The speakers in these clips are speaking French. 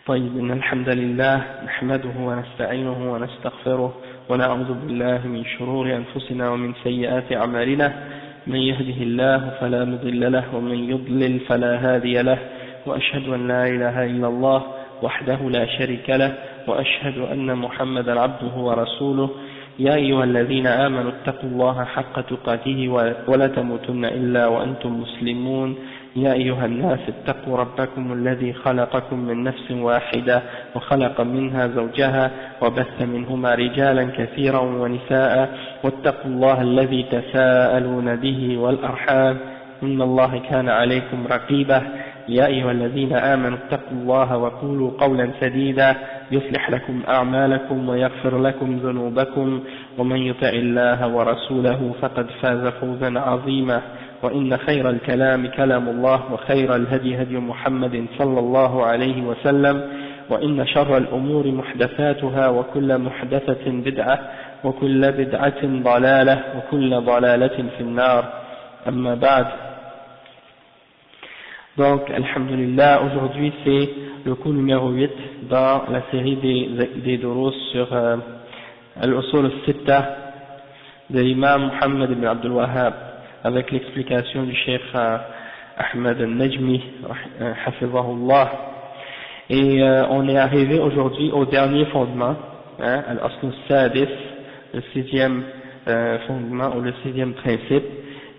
طيب إن الحمد لله نحمده ونستعينه ونستغفره ونعوذ بالله من شرور أنفسنا ومن سيئات أعمالنا. من يهده الله فلا مضل له ومن يضلل فلا هادي له، وأشهد أن لا إله إلا الله وحده لا شريك له، وأشهد أن محمدا عبده ورسوله. يا أيها الذين آمنوا اتقوا الله حق تقاته ولا تموتن إلا وأنتم مسلمون. يا أيها الناس اتقوا ربكم الذي خلقكم من نفس واحدة وخلق منها زوجها وبث منهما رجالا كثيرا ونساء، واتقوا الله الذي تساءلون به والأرحام إن الله كان عليكم رقيبا. يا أيها الذين آمنوا اتقوا الله وقولوا قولا سديدا يصلح لكم أعمالكم ويغفر لكم ذنوبكم، ومن يطع الله ورسوله فقد فاز فوزا عظيما. وإن خير الكلام كلام الله، وخير الهدي هدي محمد صلى الله عليه وسلم، وإن شر الأمور محدثاتها، وكل محدثة بدعة، وكل بدعة ضلالة، وكل ضلالة في النار. أما بعد. Donc, alhamdulillah, aujourd'hui c'est le cours numéro 8 dans la série des durus sur Al-Usul al-Sitta de l'imam Muhammad ibn Abdul Wahhab, avec l'explication du cheikh Ahmed al-Najmi, hafizahullah. Et on est arrivé aujourd'hui au dernier fondement, Al-Asl al-Sadis, le sixième fondement ou le sixième principe.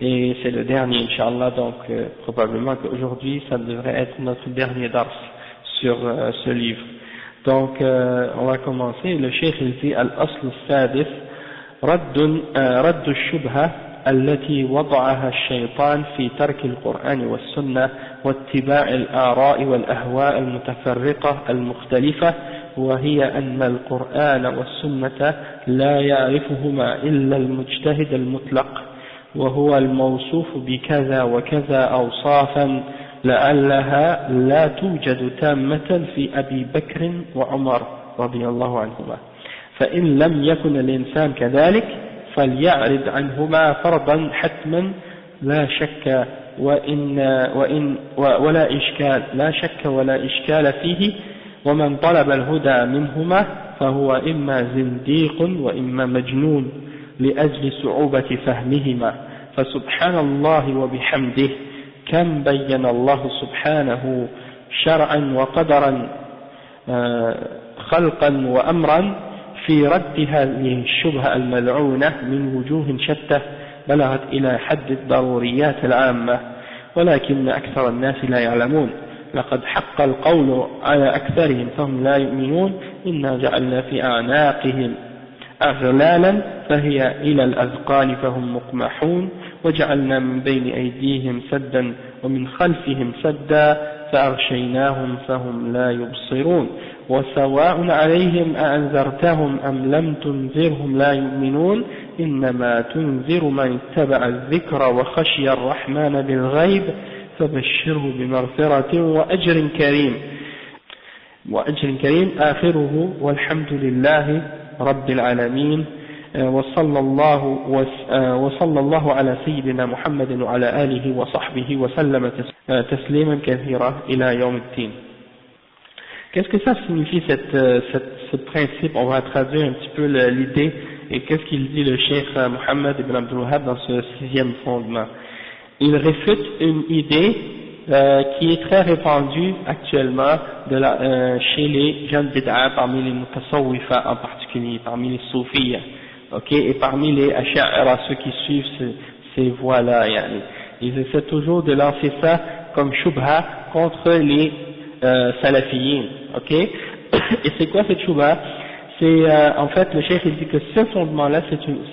Et c'est le dernier, Inch'Allah, donc probablement qu'aujourd'hui ça devrait être notre dernier dars sur ce livre. Donc on va commencer. Le cheikh il dit Al-Asl al-Sadis رد الشبهة التي وضعها الشيطان في ترك القرآن والسنة واتباع الآراء والأهواء المتفرقة المختلفة، وهي أن القرآن والسنة لا يعرفهما إلا المجتهد المطلق، وهو الموصوف بكذا وكذا أوصافا لعلها لا توجد تامة في أبي بكر وعمر رضي الله عنهما، فإن لم يكن الإنسان كذلك فليعرض عنهما فرضا حتما لا شك ولا إشكال، لا شك ولا إشكال فيه، ومن طلب الهدى منهما فهو إما زنديق وإما مجنون لأجل صعوبة فهمهما. فسبحان الله وبحمده كم بين الله سبحانه شرعا وقدرا خلقا وأمرا في رد هذه الشبهة الملعونة من وجوه شتى بلغت إلى حد الضروريات العامة، ولكن أكثر الناس لا يعلمون. لقد حق القول على أكثرهم فهم لا يؤمنون. إنا جعلنا في أعناقهم أغلالا فهي إلى الأذقان فهم مقمحون، وجعلنا من بين أيديهم سدا ومن خلفهم سدا فأغشيناهم فهم لا يبصرون، وسواء عليهم أأنذرتهم أم لم تنذرهم لا يؤمنون، إنما تنذر من اتبع الذكر وخشي الرحمن بالغيب فبشره بمغفرة وأجر كريم آخره والحمد لله رب العالمين، وصلى الله على سيدنا محمد وعلى آله وصحبه وسلم تسليما كثيرا إلى يوم الدين. Qu'est-ce que ça signifie ce principe? On va traduire un petit peu l'idée et qu'est-ce qu'il dit le cheikh Muhammad ibn Abdul Wahhab dans ce sixième fondement. Il réfute une idée qui est très répandue actuellement chez les jeunes bid'a, parmi les mutasawwifa en particulier, parmi les soufiyya, et parmi les asha'ira, ceux qui suivent ces voies-là. Ils essaient toujours de lancer ça comme shubha contre les salafiyyin, et c'est quoi cette shubha? C'est en fait le cheikh il dit que ce fondement-là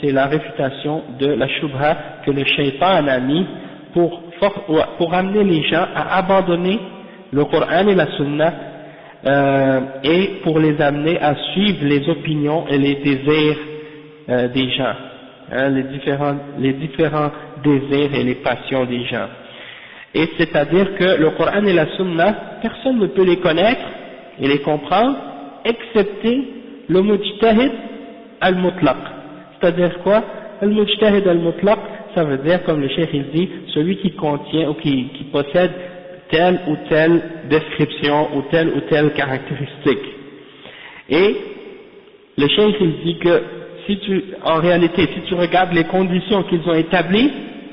c'est la réfutation de la shubha que le shaytan a mis pour amener les gens à abandonner le Coran et la Sunna et pour les amener à suivre les opinions et les désirs des gens, les différents désirs et les passions des gens. Et c'est-à-dire que le Coran et la Sunna, personne ne peut les connaître et les comprendre excepté le mujtahid al-mutlaq. C'est-à-dire quoi? Al-mujtahid al-mutlaq, ça veut dire, comme le cheikh il dit, celui qui contient ou qui possède telle ou telle description ou telle caractéristique. Et le cheikh il dit que en réalité, si tu regardes les conditions qu'ils ont établies,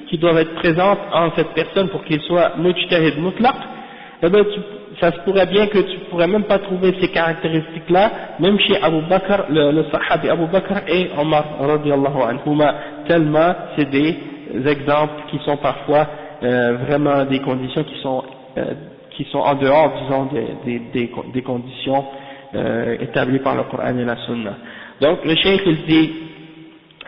qui doivent être présentes en cette personne pour qu'il soit mujtahid mutlaq, eh bien, ça se pourrait bien que tu pourrais même pas trouver ces caractéristiques-là, même chez Abu Bakr, le sahabi Abu Bakr et Omar radiyallahu anhuma, tellement c'est des exemples qui sont parfois vraiment des conditions qui sont en dehors, disons, des conditions établies par le Coran et la Sunna. Donc le cheikh il dit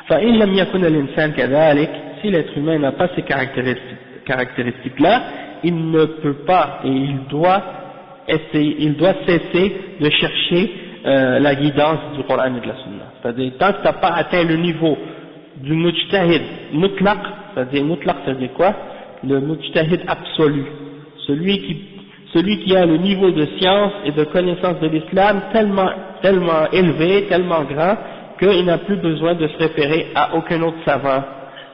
فإن لم يكن الإنسان كذلك, si l'être humain n'a pas ces caractéristiques-là, il ne peut pas et il doit cesser de chercher la guidance du Coran et de la Sunna. C'est-à-dire, tant que tu n'as pas atteint le niveau du mujtahid mutlaq, c'est-à-dire mutlaq, c'est-à-dire quoi? Le mujtahid absolu, celui qui a le niveau de science et de connaissance de l'islam tellement élevé, tellement grand, qu'il n'a plus besoin de se référer à aucun autre savant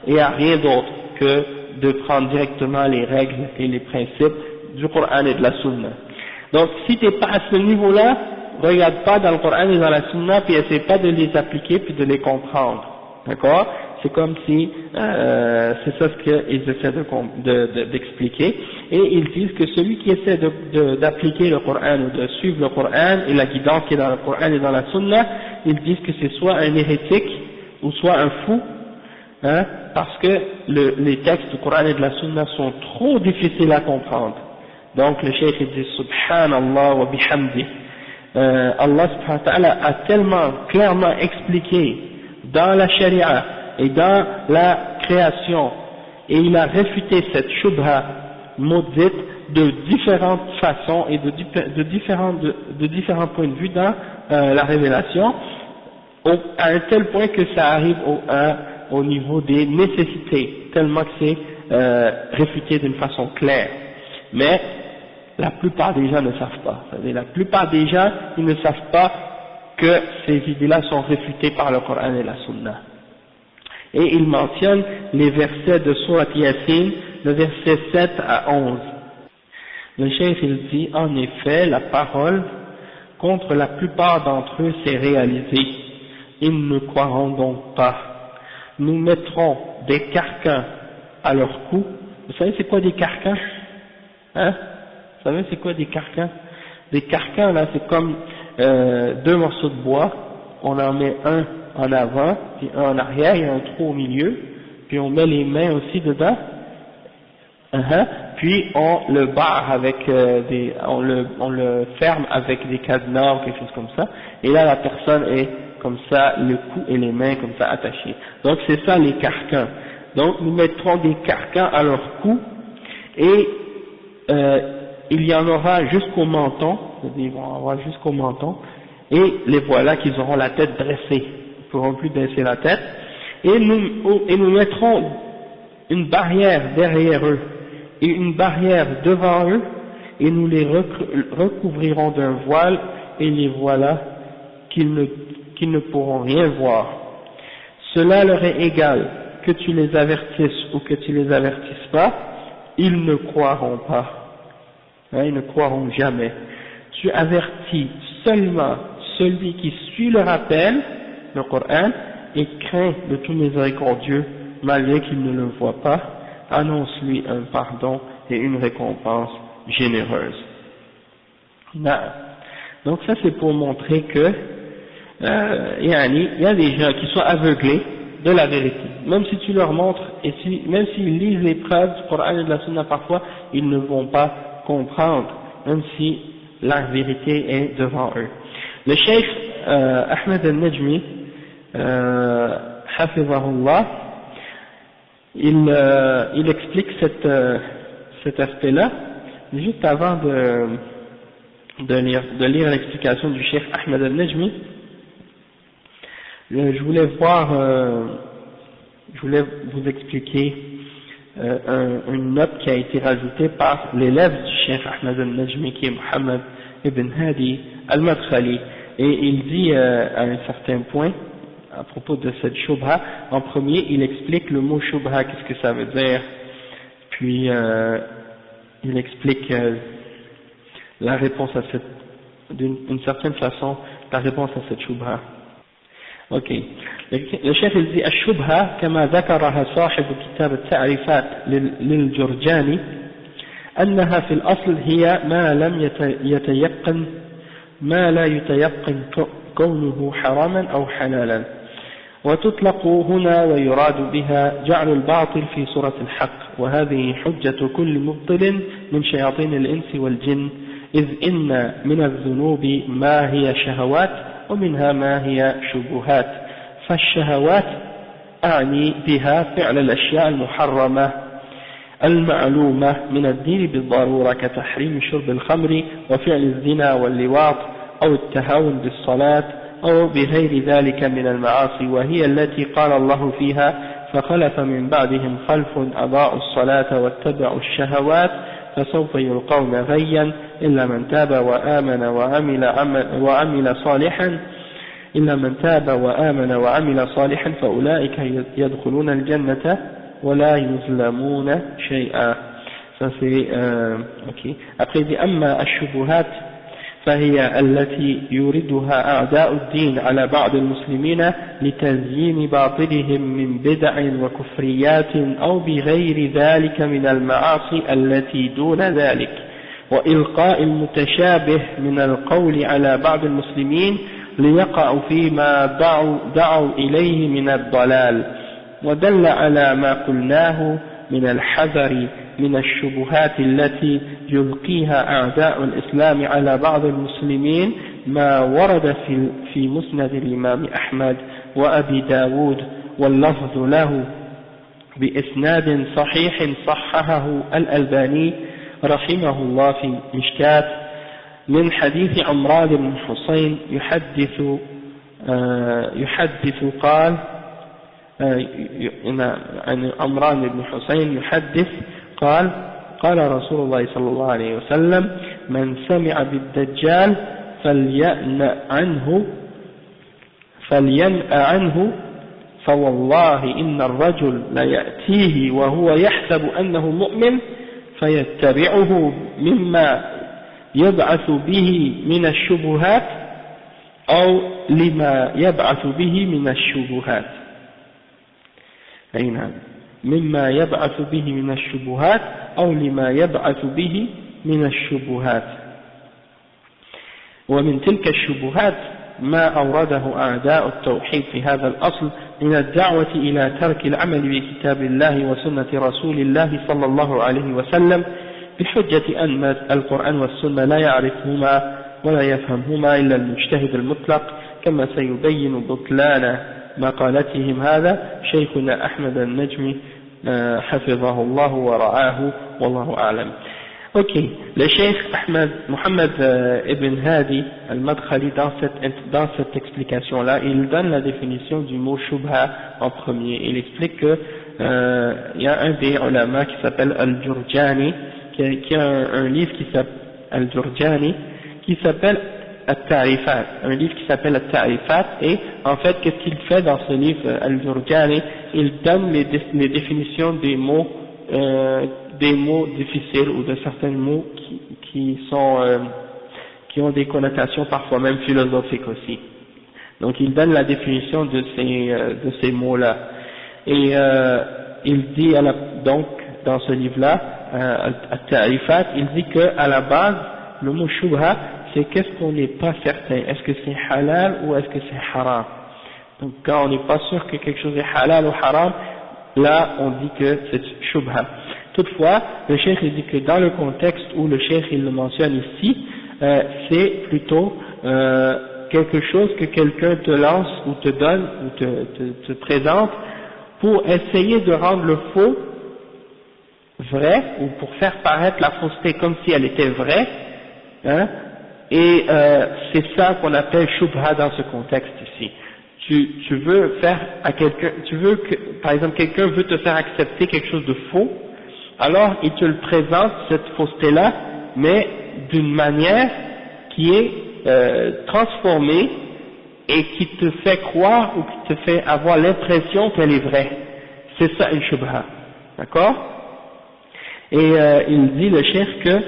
et à rien d'autre que de prendre directement les règles et les principes du Coran et de la Sunna. Donc si tu n'es pas à ce niveau-là, regarde pas dans le Coran et dans la Sunna, puis essaie pas de les appliquer puis de les comprendre. D'accord? C'est comme si, c'est ça ce qu'ils essaient d'expliquer, et ils disent que celui qui essaie d'appliquer le Coran ou de suivre le Coran et la guidance qui est dans le Coran et dans la Sunna, ils disent que c'est soit un hérétique ou soit un fou, hein, parce que les textes du Coran et de la Sunna sont trop difficiles à comprendre. Donc le cheikh dit Subhanallah wa bihamdi, Allah subhanahu wa ta'ala a tellement clairement expliqué dans la charia et dans la création, et il a réfuté cette shubha maudite de différentes façons et de différents points de vue dans la révélation, à un tel point que ça arrive au niveau des nécessités, tellement que c'est réfuté d'une façon claire. Mais la plupart des gens ne savent pas. C'est-à-dire, la plupart des gens, ils ne savent pas que ces idées-là sont réfutées par le Coran et la Sunna. Et il mentionne les versets de Surat Yasin, le verset 7 à 11. Le cheikh il dit, en effet, la parole contre la plupart d'entre eux s'est réalisée. Ils ne croiront donc pas. Nous mettrons des carcans à leur cou. Vous savez c'est quoi des carcans? Hein? Vous savez c'est quoi des carcans? Des carcans là, c'est comme deux morceaux de bois, on en met un en avant, puis un en arrière, il y a un trou au milieu, puis on met les mains aussi dedans, puis on le barre avec on le ferme avec des cadenas ou quelque chose comme ça, et là la personne est comme ça, le cou et les mains comme ça attachés. Donc c'est ça les carcans. Donc nous mettrons des carcans à leur cou, et il y en aura jusqu'au menton, c'est-à-dire ils vont avoir jusqu'au menton, et les voilà qu'ils auront la tête dressée, ils ne pourront plus dresser la tête, et nous mettrons une barrière derrière eux, et une barrière devant eux, et nous les recouvrirons d'un voile, et les voilà qu'ils ne pourront rien voir. Cela leur est égal, que tu les avertisses ou que tu les avertisses pas, ils ne croiront pas. Hein, ils ne croiront jamais. Tu avertis seulement celui qui suit le rappel, le Coran, et craint le tout miséricordieux, malgré qu'il ne le voit pas, annonce-lui un pardon et une récompense généreuse. Donc ça c'est pour montrer que il y a des gens qui sont aveuglés de la vérité. Même si tu leur montres, et même s'ils lisent les preuves du Coran et de la Sunna parfois, ils ne vont pas comprendre, même si la vérité est devant eux. Le cheikh Ahmed al-Najmi, hafizahullah, il explique cet aspect-là, juste avant de lire l'explication du cheikh Ahmed al-Najmi. Je voulais vous expliquer une note qui a été rajoutée par l'élève du cheikh Ahmed al-Najmi, qui est Mohammed ibn Hadi al-Madkhali, et il dit à un certain point à propos de cette shubha. En premier, il explique le mot shubha, qu'est-ce que ça veut dire, puis il explique la réponse à cette, d'une certaine façon, la réponse à cette shubha. Ok. Le chef il dit الشبهة كما ذكرها صاحب كتاب التعريفات للجرجاني أنها في الأصل هي ما لا يتيقن كونه حراما أو حلالا، وتطلق هنا ويراد بها جعل الباطل في صورة الحق، وهذه حجة كل مبطل من شياطين الإنس والجن، إذ إن من الذنوب ما هي شهوات ومنها ما هي شبهات، فالشهوات أعني بها فعل الأشياء المحرمة المعلومة من الدين بالضرورة كتحريم شرب الخمر وفعل الزنا واللواط أو التهاون بالصلاة أو بغير ذلك من المعاصي، وهي التي قال الله فيها فخلف من بعدهم خلف أضاعوا الصلاة واتبعوا الشهوات فسوف يلقون غيا إلا من تاب وآمن صالحا فأولئك يدخلون الجنة ولا يظلمون شيئا. Après il dit أما الشبهات فهي التي يوردها أعداء الدين على بعض المسلمين لتزيين باطلهم من بدع وكفريات أو بغير ذلك من المعاصي التي دون ذلك، وإلقاء المتشابه من القول على بعض المسلمين ليقعوا فيما دعوا إليه من الضلال، ودل على ما قلناه من الحذر من الشبهات التي يلقيها أعداء الإسلام على بعض المسلمين ما ورد في مسند الإمام أحمد وأبي داود واللفظ له بإسناد صحيح صححه الألباني رحمه الله في مشكات من حديث عمران بن حسين يحدث قال عن عمران بن حسين يحدث قال قال رسول الله صلى الله عليه وسلم من سمع بالدجال فلينأ عنه فوالله إن الرجل ليأتيه وهو يحسب أنه مؤمن فيتبعه مما يبعث به من الشبهات أو لما يبعث به من الشبهات، أي نعم، مما يبعث به من الشبهات أو لما يبعث به من الشبهات. ومن تلك الشبهات ما أورده أعداء التوحيد في هذا الأصل من الدعوة إلى ترك العمل بكتاب الله وسنة رسول الله صلى الله عليه وسلم بحجة أن القرآن والسنة لا يعرفهما ولا يفهمهما إلا المجتهد المطلق، كما سيبين بطلان مقالتهم هذا شيخنا أحمد النجمي حفظه الله ورعاه والله أعلم. Ok, le Cheikh Mohammed Ibn Hadi al-Madkhali dans cette explication-là, il donne la définition du mot shubha en premier. Il explique que il y a un des ulama qui s'appelle Al-Jurjani, qui a un livre qui s'appelle Al-Jurjani, qui s'appelle At-Ta'rifat, un livre qui s'appelle At-Ta'rifat, et en fait, qu'est-ce qu'il fait dans ce livre Al-Jurjani? Il donne les définitions des mots difficiles ou de certains mots qui ont des connotations parfois même philosophiques aussi. Donc il donne la définition de ces mots-là. Et il dit donc dans ce livre-là, At-Ta'rifat, il dit que à la base, le mot shubha, c'est qu'est-ce qu'on n'est pas certain, est-ce que c'est halal ou est-ce que c'est haram. Donc quand on n'est pas sûr que quelque chose est halal ou haram, là on dit que c'est shubha. Toutefois, le cheikh il dit que dans le contexte où le cheikh il le mentionne ici, c'est plutôt quelque chose que quelqu'un te lance ou te donne ou te présente pour essayer de rendre le faux vrai ou pour faire paraître la fausseté comme si elle était vraie, hein, et c'est ça qu'on appelle shubha dans ce contexte ici. Tu veux faire à quelqu'un, tu veux que, par exemple, quelqu'un veut te faire accepter quelque chose de faux, alors il te le présente, cette fausseté-là, mais d'une manière qui est transformée et qui te fait croire ou qui te fait avoir l'impression qu'elle est vraie. C'est ça une shubha. D'accord? Et il dit le cheikh que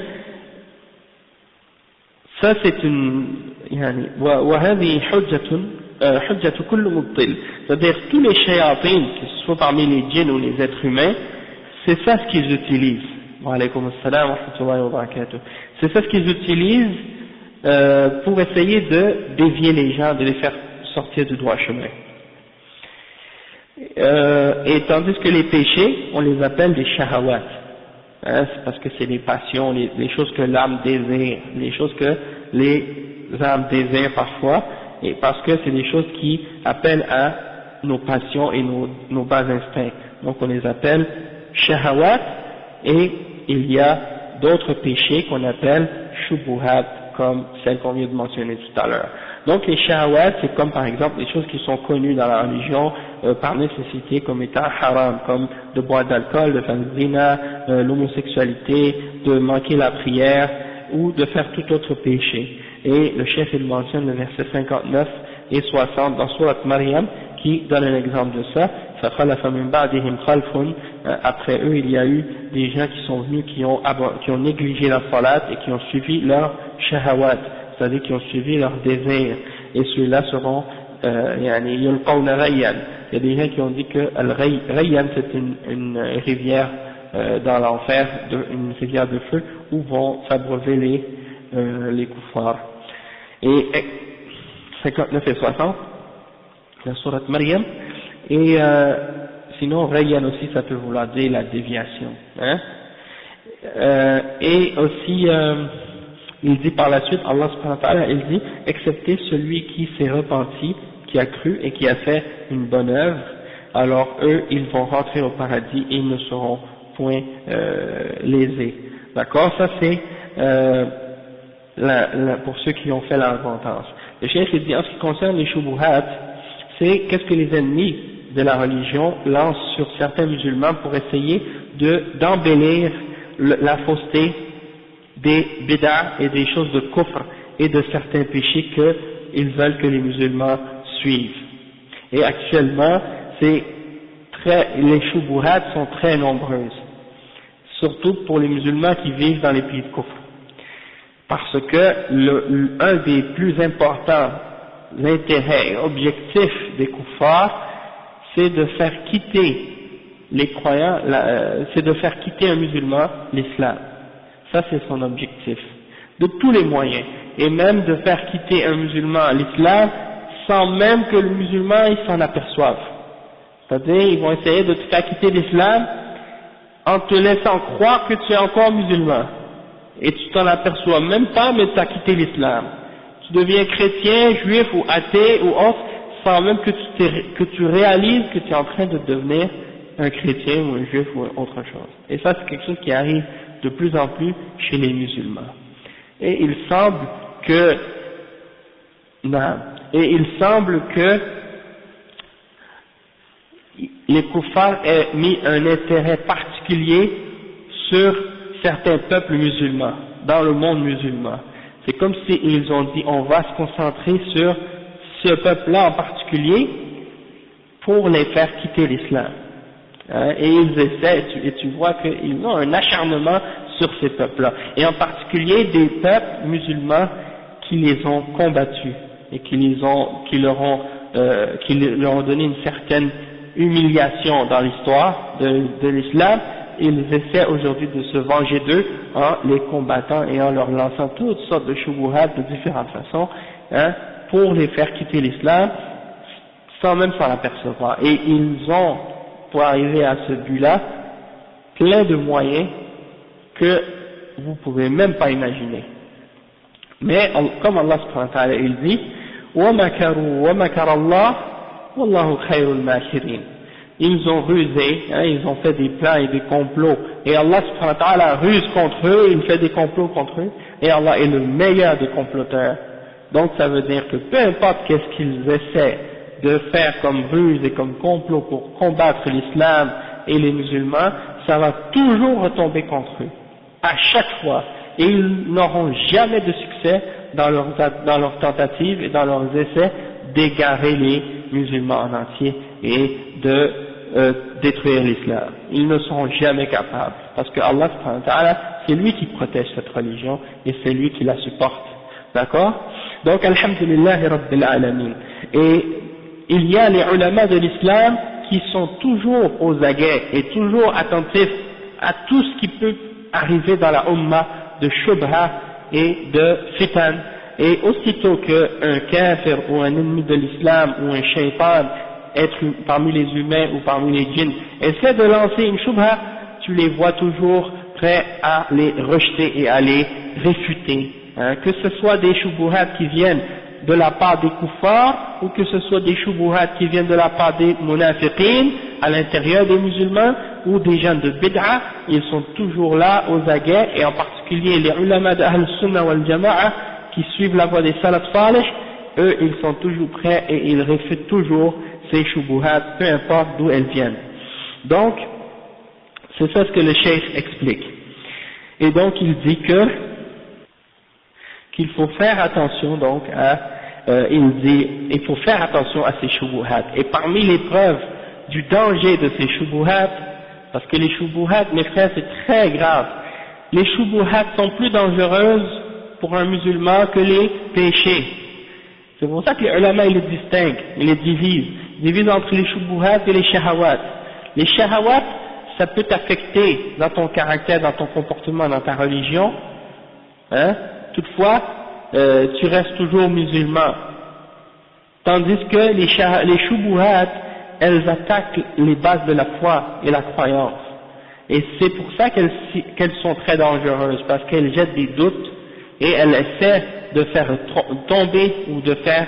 ça c'est une يعني وهذه حجة كل مبطل, c'est-à-dire tous les shayatins, que ce soit parmi les djinns ou les êtres humains, c'est ça ce qu'ils utilisent. Wa alaykoum assalam wa rahmatullahi wa barakatuh. C'est ça ce qu'ils utilisent pour essayer de dévier les gens, de les faire sortir du droit chemin. Et tandis que les péchés, on les appelle des shahawat, hein, c'est parce que c'est les passions, les choses que l'âme désire, les choses que les âmes désirent parfois, et parce que c'est des choses qui appellent à nos passions et nos bas instincts. Donc on les appelle shahawat, et il y a d'autres péchés qu'on appelle shubuhat, comme celles qu'on vient de mentionner tout à l'heure. Donc les shahawat, c'est comme par exemple les choses qui sont connues dans la religion par nécessité comme étant haram, comme de boire d'alcool, de faire le zina, l'homosexualité, de manquer la prière ou de faire tout autre péché. Et le chef il mentionne le verset 59 et 60 dans Surat Maryam qui donne un exemple de ça. Après eux il y a eu des gens qui sont venus qui ont négligé la salat et qui ont suivi leur shahawat, c'est-à-dire qui ont suivi leurs désirs, et ceux-là seront yulqawna rayyan. Il y a des gens qui ont dit que Rayyan c'est une rivière dans l'enfer, une rivière de feu où vont s'abreuver les kuffars. Et 59 et 60 la sourate Maryam. Et sinon Rayyan aussi ça peut vouloir dire la déviation, hein. Et aussi il dit par la suite, Allah subhanahu wa ta'ala, il dit, excepté celui qui s'est repenti, qui a cru et qui a fait une bonne œuvre, alors eux, ils vont rentrer au paradis et ils ne seront point lésés. D'accord? Ça c'est pour ceux qui ont fait la repentance. Le cheikh il dit, en ce qui concerne les shubuhat, c'est qu'est-ce que les ennemis de la religion lancent sur certains musulmans pour essayer d'embellir la fausseté des bid'ah et des choses de kufr et de certains péchés qu'ils veulent que les musulmans suivent. Et actuellement, les shubuhat sont très nombreuses, surtout pour les musulmans qui vivent dans les pays de kufr. Parce que un des plus importants intérêts et objectifs des kuffars, c'est de faire quitter les croyants, c'est de faire quitter un musulman l'islam. Ça c'est son objectif, de tous les moyens, et même de faire quitter un musulman l'islam sans même que le musulman il s'en aperçoive. C'est-à-dire ils vont essayer de te faire quitter l'islam en te laissant croire que tu es encore musulman, et tu t'en aperçois même pas, mais tu as quitté l'islam. Tu deviens chrétien, juif ou athée ou autre, sans même que tu réalises que tu es en train de devenir un chrétien ou un juif ou autre chose. Et ça c'est quelque chose qui arrive de plus en plus chez les musulmans. Et il semble que les kuffars aient mis un intérêt particulier sur certains peuples musulmans, dans le monde musulman. C'est comme s'ils ont dit on va se concentrer sur ce peuple-là en particulier pour les faire quitter l'islam. Et ils essaient, et tu vois qu'ils ont un acharnement sur ces peuples-là, et en particulier des peuples musulmans qui les ont combattus et qui leur ont donné une certaine humiliation dans l'histoire de l'islam. Ils essaient aujourd'hui de se venger d'eux en les combattant et en leur lançant toutes sortes de shubuhat de différentes façons, hein, pour les faire quitter l'islam sans même s'en apercevoir. Et ils ont, pour arriver à ce but-là, plein de moyens que vous pouvez même pas imaginer. Mais comme Allah subhanahu wa ta'ala il dit, وَمَكَرُوا وَمَكَرَ اللَّهُ وَاللَّهُ خَيْرُ الْمَاكِرِينَ. Ils ont rusé, hein, ils ont fait des plans et des complots, et Allah subhanahu wa ta'ala ruse contre eux, il fait des complots contre eux, et Allah est le meilleur des comploteurs. Donc ça veut dire que peu importe qu'est-ce qu'ils essaient de faire comme ruse et comme complot pour combattre l'islam et les musulmans, ça va toujours retomber contre eux, à chaque fois, et ils n'auront jamais de succès dans leurs tentatives et dans leurs essais d'égarer les musulmans en entier et de détruire l'islam. Ils ne seront jamais capables. parce que Allah subhanahu wa ta'ala, c'est lui qui protège cette religion et c'est lui qui la supporte, d'accord? Donc alhamdulillahi rabbil alamin. Et il y a les ulama de l'islam qui sont toujours aux aguets et toujours attentifs à tout ce qui peut arriver dans la ummah de shubha et de fitan, et aussitôt qu'un kafir ou un ennemi de l'islam ou un shaitan, être parmi les humains ou parmi les djinns, essaie de lancer une shubha, tu les vois toujours prêts à les rejeter et à les réfuter, hein, que ce soit des shubuhat qui viennent de la part des kuffars ou que ce soit des shubuhat qui viennent de la part des munafiqin à l'intérieur des musulmans ou des gens de bid'a, ils sont toujours là aux aguets, et en particulier les ulama d'Ahl Sunnah wal Jama'a qui suivent la voie des salaf salih, eux ils sont toujours prêts et ils réfutent toujours ces shubuhat, peu importe d'où elles viennent. Donc c'est ça ce que le cheikh explique, et donc il dit qu'il faut faire attention donc à il faut faire attention à ces shubuhat, et parmi les preuves du danger de ces shubuhat, parce que les shubuhat, mes frères, c'est très grave, les shubuhat sont plus dangereuses pour un musulman que les péchés. C'est pour ça que les ulama ils les distinguent, ils les divisent entre les shubuhat et les shahawat. Les shahawat, ça peut t'affecter dans ton caractère, dans ton comportement, dans ta religion, hein. Toutefois, tu restes toujours musulman. Tandis que les shubuhat, elles attaquent les bases de la foi et la croyance. Et c'est pour ça qu'elles sont très dangereuses, parce qu'elles jettent des doutes et elles essaient de faire tomber ou de faire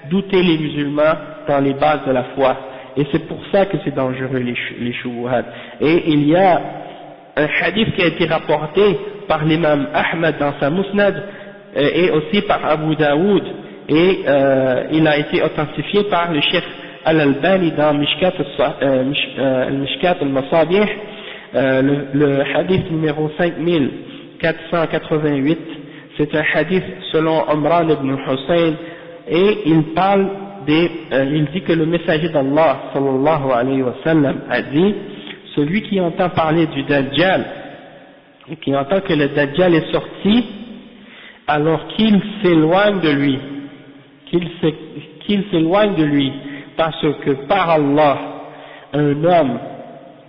douter les musulmans dans les bases de la foi. Et c'est pour ça que c'est dangereux les shubuhat. Et il y a un hadith qui a été rapporté par l'imam Ahmad dans sa Musnad et aussi par Abu Daoud, et il a été authentifié par le Cheikh Al-Albani dans Mishkat al-Masabih, le hadith numéro 5488, c'est un hadith selon Omran ibn Hussein, et il parle il dit que le messager d'Allah sallallahu alayhi wa sallam a dit: celui qui entend parler du Dajjal et qui entend que le Dajjal est sorti, alors qu'il s'éloigne de lui, qu'il s'éloigne de lui, parce que par Allah, un homme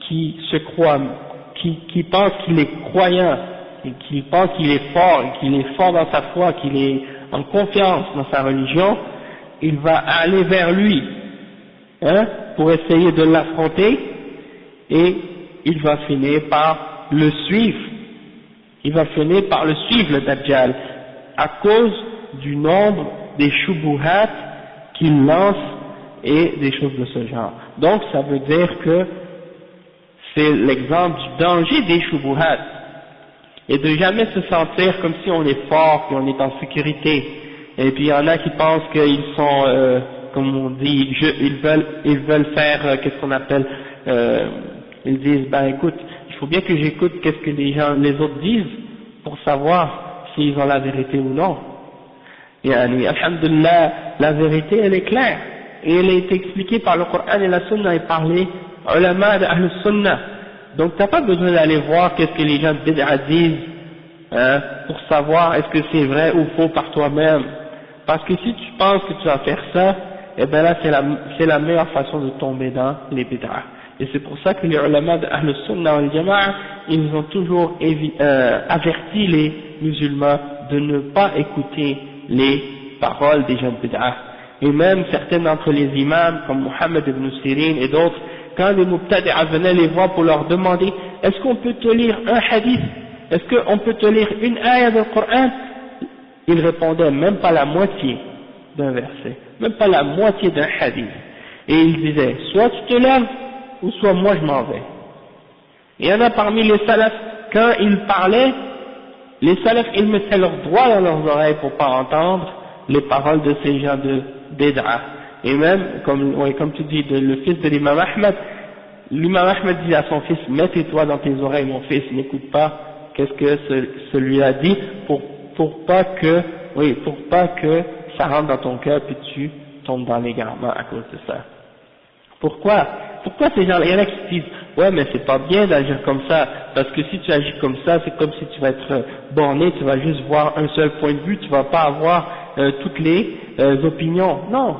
qui se croit, qui pense qu'il est croyant, et qui pense qu'il est fort, et qu'il est fort dans sa foi, qu'il est en confiance dans sa religion, il va aller vers lui, hein, pour essayer de l'affronter, et il va finir par le suivre. Il va finir par le suivre, le Dajjal, à cause du nombre des shubuhat qu'il lance et des choses de ce genre. Donc ça veut dire que c'est l'exemple du danger des shubuhat, et de jamais se sentir comme si on est fort, puis on est en sécurité. Et puis il y en a qui pensent qu'ils sont, comme on dit, ils veulent faire, qu'est-ce qu'on appelle, ils disent, ben écoute, il faut bien que j'écoute qu'est-ce que les autres disent pour savoir s'ils ont la vérité ou non. Et alhamdulillah, la vérité elle est claire, et elle a été expliquée par le Coran et la Sunna et par les ulama d'Ahl Sunnah. Donc t'as pas besoin d'aller voir qu'est-ce que les gens de bid'a disent, hein, pour savoir est-ce que c'est vrai ou faux par toi-même. Parce que si tu penses que tu vas faire ça, eh ben là c'est la meilleure façon de tomber dans les bid'a. Et c'est pour ça que les ulama d'Ahl Sunnah wal Jama'a, ils ont toujours averti les musulmans de ne pas écouter les paroles des gens de bid'a. Et même certains d'entre les imams, comme Muhammad ibn Sirin et d'autres, quand les mubtadi'a venaient les voir pour leur demander: est-ce qu'on peut te lire un hadith, est-ce qu'on peut te lire une ayah du Coran, ils répondaient même pas la moitié d'un verset, même pas la moitié d'un hadith, et ils disaient: soit tu te lèves, ou soit moi je m'en vais. Il y en a parmi les salafs, quand ils parlaient, les salafs ils mettaient leurs doigts dans leurs oreilles pour pas entendre les paroles de ces gens de bid'a. Et même, comme tu dis, le fils de l'imam Ahmed dit à son fils: mets tes doigts dans tes oreilles mon fils, n'écoute pas qu'est-ce que celui-là dit, pour pas que ça rentre dans ton cœur puis tu tombes dans l'égarement à cause de ça. Pourquoi ces gens-là, il y en a qui se disent: ouais mais c'est pas bien d'agir comme ça, parce que si tu agis comme ça, c'est comme si tu vas être borné, tu vas juste voir un seul point de vue, tu vas pas avoir toutes les opinions. Non,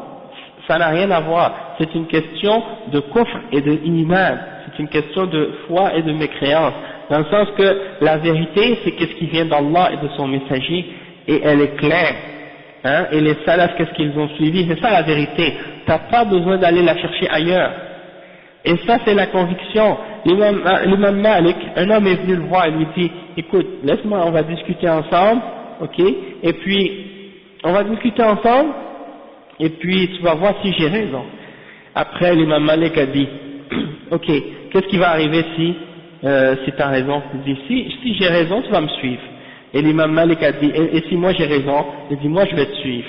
ça n'a rien à voir. C'est une question de kufr et de iman. C'est une question de foi et de mécréance. Dans le sens que la vérité, c'est qu'est-ce qui vient d'Allah et de son messager, et elle est claire. Hein, et les salafs, qu'est-ce qu'ils ont suivi? C'est ça la vérité. T'as pas besoin d'aller la chercher ailleurs. Et ça, c'est la conviction. L'imam Malik, un homme est venu le voir et lui dit, écoute, laisse-moi, on va discuter ensemble, ok? Et puis, on va discuter ensemble, et puis tu vas voir si j'ai raison. Après, l'imam Malik a dit, ok, qu'est-ce qui va arriver si tu as raison? Il dit, si j'ai raison, tu vas me suivre. Et l'imam Malik a dit, et si moi j'ai raison? Il dit, moi je vais te suivre.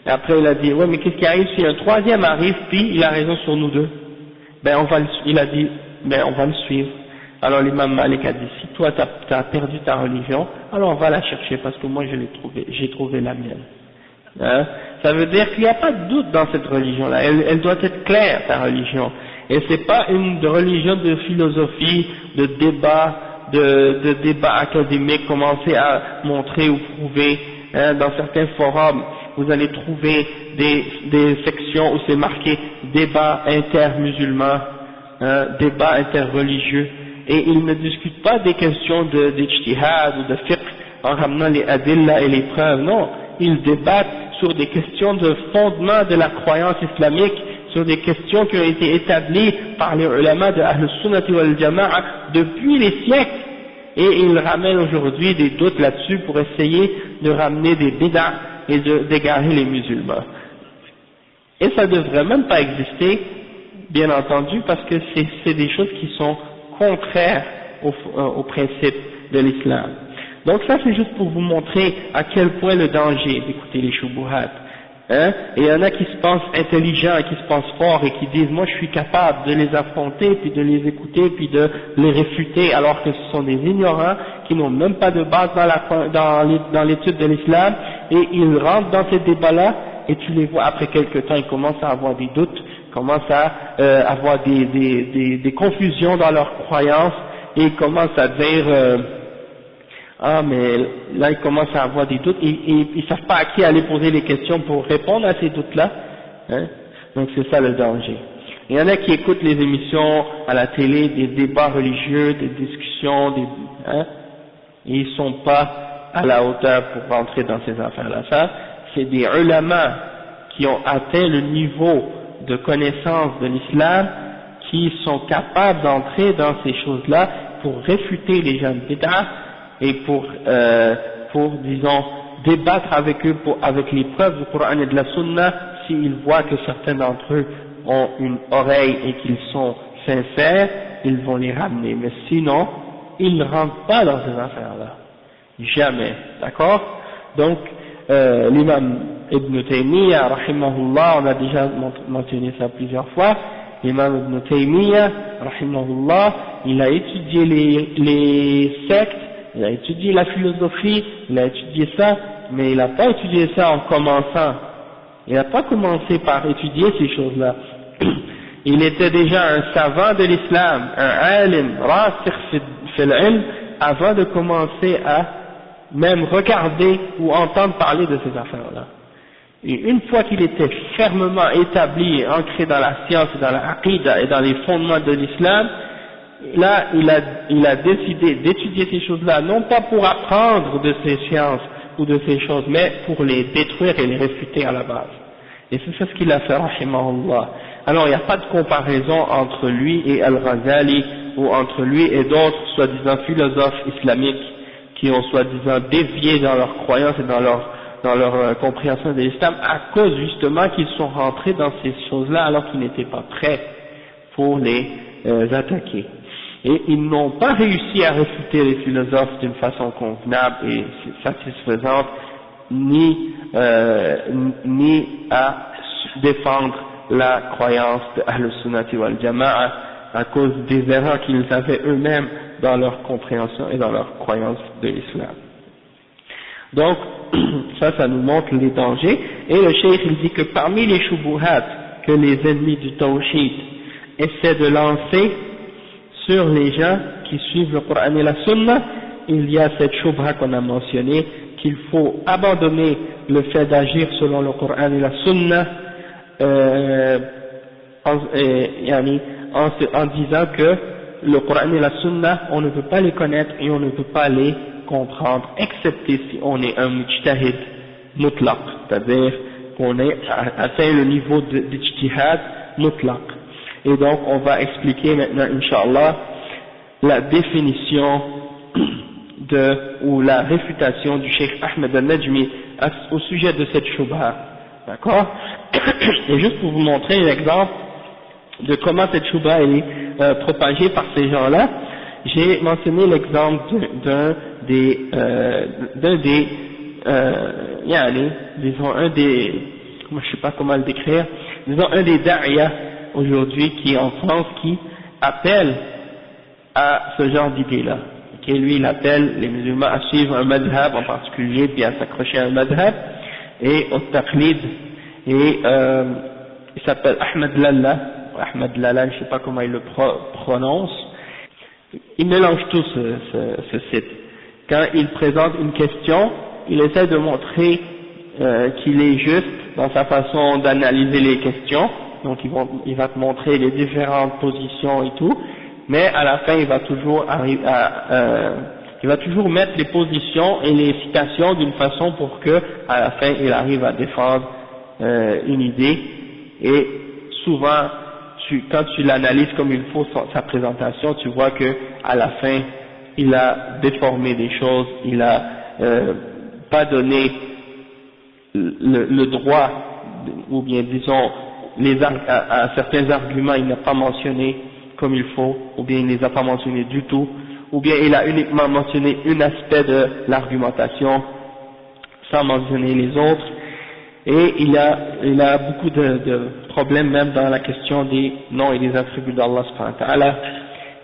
Et après il a dit, ouais, mais qu'est-ce qui arrive si un troisième arrive, puis il a raison sur nous deux? Ben il a dit, ben on va le suivre. Alors l'imam Malik a dit, si toi t'as perdu ta religion, alors on va la chercher, parce que moi j'ai trouvé la mienne. Hein? Ça veut dire qu'il n'y a pas de doute dans cette religion-là, elle doit être claire, ta religion. Et c'est pas une religion de philosophie, de débat académique, commencer à montrer ou prouver. Hein, dans certains forums, vous allez trouver des sections où c'est marqué débat intermusulman, débat interreligieux, et ils ne discutent pas des questions d'ijtihad ou de fiqh en ramenant les adillah et les preuves, non, ils débattent sur des questions de fondement de la croyance islamique, sur des questions qui ont été établies par les ulama de Ahl Sunnah wal Jama'a depuis les siècles, et ils ramènent aujourd'hui des doutes là-dessus pour essayer de ramener des bid'ah et d'égarer les musulmans. Et ça devrait même pas exister, bien entendu, parce que c'est des choses qui sont contraires au principe de l'islam. Donc ça c'est juste pour vous montrer à quel point le danger d'écouter les shubuhat. Hein? Et il y en a qui se pensent intelligents et qui se pensent forts et qui disent moi je suis capable de les affronter puis de les écouter puis de les réfuter, alors que ce sont des ignorants qui n'ont même pas de base dans l'étude de l'islam, et ils rentrent dans ces débats-là et tu les vois après quelques temps, ils commencent à avoir des doutes, commencent à avoir des confusions dans leurs croyances, et ils commencent à dire ah mais là ils commencent à avoir des doutes, et ils savent pas à qui aller poser les questions pour répondre à ces doutes-là, hein? Donc c'est ça le danger. Il y en a qui écoutent les émissions à la télé, des débats religieux, des discussions, et ils sont pas à la hauteur pour rentrer dans ces affaires-là. Ça, c'est des ulama qui ont atteint le niveau de connaissance de l'islam, qui sont capables d'entrer dans ces choses-là pour réfuter les gens de bid'ah, et pour disons débattre avec eux avec les preuves du Coran et de la Sunna, s'ils voient que certains d'entre eux ont une oreille et qu'ils sont sincères, ils vont les ramener. Mais sinon, ils ne rentrent pas dans ces affaires-là. Jamais. D'accord? Donc, l'imam Ibn Taymiyyah, rahimahullah, on a déjà mentionné ça plusieurs fois, l'imam Ibn Taymiyyah, rahimahullah, il a étudié les sectes, il a étudié la philosophie, il a étudié ça, mais il n'a pas étudié ça en commençant. Il n'a pas commencé par étudier ces choses-là. Il était déjà un savant de l'islam, un alim, rasikh fil ilm, avant de commencer à même regarder ou entendre parler de ces affaires-là. Et une fois qu'il était fermement établi et ancré dans la science et dans la aqida et dans les fondements de l'islam, là, il a décidé d'étudier ces choses-là, non pas pour apprendre de ces sciences ou de ces choses, mais pour les détruire et les réfuter à la base. Et c'est ça ce qu'il a fait, rahimahullah. Alors, il n'y a pas de comparaison entre lui et Al-Ghazali, ou entre lui et d'autres soi-disant philosophes islamiques qui ont soi-disant dévié dans leurs croyances et dans leur compréhension de l'islam, à cause justement qu'ils sont rentrés dans ces choses-là alors qu'ils n'étaient pas prêts pour les attaquer. Et ils n'ont pas réussi à réfuter les philosophes d'une façon convenable et satisfaisante, ni à défendre la croyance de Ahl Sunnati wal Jama'a à cause des erreurs qu'ils avaient eux-mêmes dans leur compréhension et dans leur croyance de l'islam. Donc, ça nous montre les dangers. Et le cheikh, il dit que parmi les shubuhat que les ennemis du tawhid essaient de lancer sur les gens qui suivent le Coran et la Sunna, il y a cette shubha qu'on a mentionnée, qu'il faut abandonner le fait d'agir selon le Coran et la Sunna, en disant que le Coran et la Sunna, on ne peut pas les connaître et on ne peut pas les comprendre, excepté si on est un mujtahid mutlaq, c'est-à-dire qu'on ait atteint le niveau d'ijtihad mutlaq. Et donc on va expliquer maintenant, Inch'Allah, la définition ou la réfutation du Cheikh Ahmed al-Najmi au sujet de cette shubha. D'accord? Et juste pour vous montrer un exemple de comment cette shubha est propagée par ces gens-là, j'ai mentionné l'exemple disons je sais pas comment le décrire, disons un des da'iyas aujourd'hui qui est en France, qui appelle à ce genre d'idée-là. Okay, lui il appelle les musulmans à suivre un madhab en particulier, puis à s'accrocher à un madhab, et au taqlid, et il s'appelle Ahmed Lalla, je sais pas comment il le prononce. Il mélange tout ce site. Quand il présente une question, il essaie de montrer qu'il est juste dans sa façon d'analyser les questions, donc il va te montrer les différentes positions et tout, mais à la fin il va toujours mettre les positions et les citations d'une façon pour que à la fin il arrive à défendre une idée. Et souvent quand tu l'analyses comme il faut sa présentation, tu vois que à la fin il a déformé des choses, il a pas donné le droit, ou bien disons à certains arguments il n'a pas mentionné comme il faut, ou bien il ne les a pas mentionnés du tout, ou bien il a uniquement mentionné un aspect de l'argumentation sans mentionner les autres, et il a beaucoup de problèmes même dans la question des noms et des attributs d'Allah subhanahu wa ta'ala.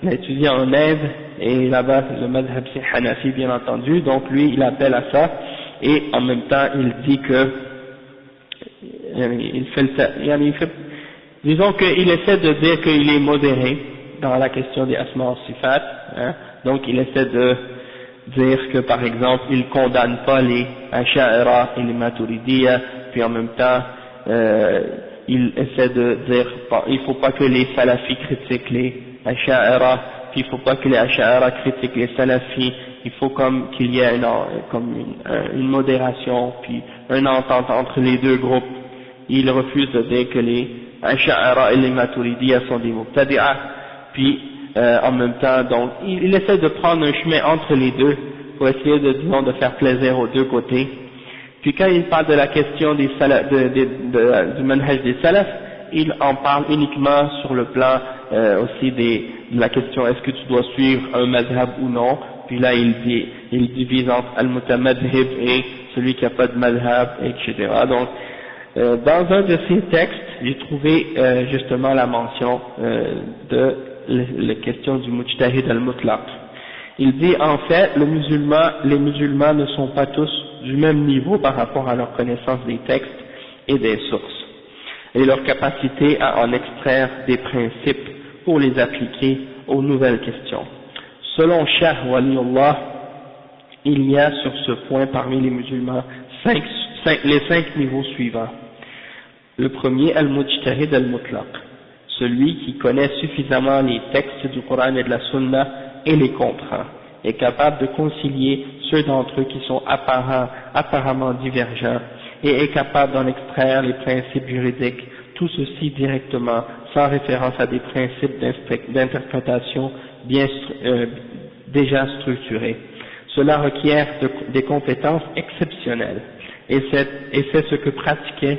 Il a étudié en Inde, et là-bas le madhab c'est Hanafi bien entendu, donc lui il appelle à ça, et en même temps il dit que disons qu'il essaie de dire qu'il est modéré dans la question des asma wa sifat, hein, donc il essaie de dire que par exemple il condamne pas les asha'ira et les maturidiyya, puis en même temps il essaie de dire il faut pas que les salafis critiquent les asha'ira, puis il faut pas que les asha'ira critiquent les salafis, il faut comme qu'il y ait une modération, puis une entente entre les deux groupes. Il refuse de dire que les asha'ira et les maturidiyya sont des mubtadi'a, puis en même temps donc il essaie de prendre un chemin entre les deux pour essayer de faire plaisir aux deux côtés. Puis quand il parle de la question du manhaj des salafs, il en parle uniquement sur le plan aussi de la question est-ce que tu dois suivre un madhab ou non, puis là il divise entre al-mutamadhib et celui qui n'a pas de madhab, etc. Donc dans un de ces textes, j'ai trouvé justement la mention de la question du mujtahid al-mutlaq. Il dit en fait les musulmans ne sont pas tous du même niveau par rapport à leur connaissance des textes et des sources, et leur capacité à en extraire des principes pour les appliquer aux nouvelles questions. Selon Cheikh Waliullah, il y a sur ce point parmi les musulmans les 5 niveaux suivants. Le premier, al-mujtahid al-mutlaq, celui qui connaît suffisamment les textes du Coran et de la Sunna et les comprend, est capable de concilier ceux d'entre eux qui sont apparemment divergents, et est capable d'en extraire les principes juridiques, tout ceci directement, sans référence à des principes d'interprétation déjà structurés. Cela requiert des compétences exceptionnelles, et c'est ce que pratiquaient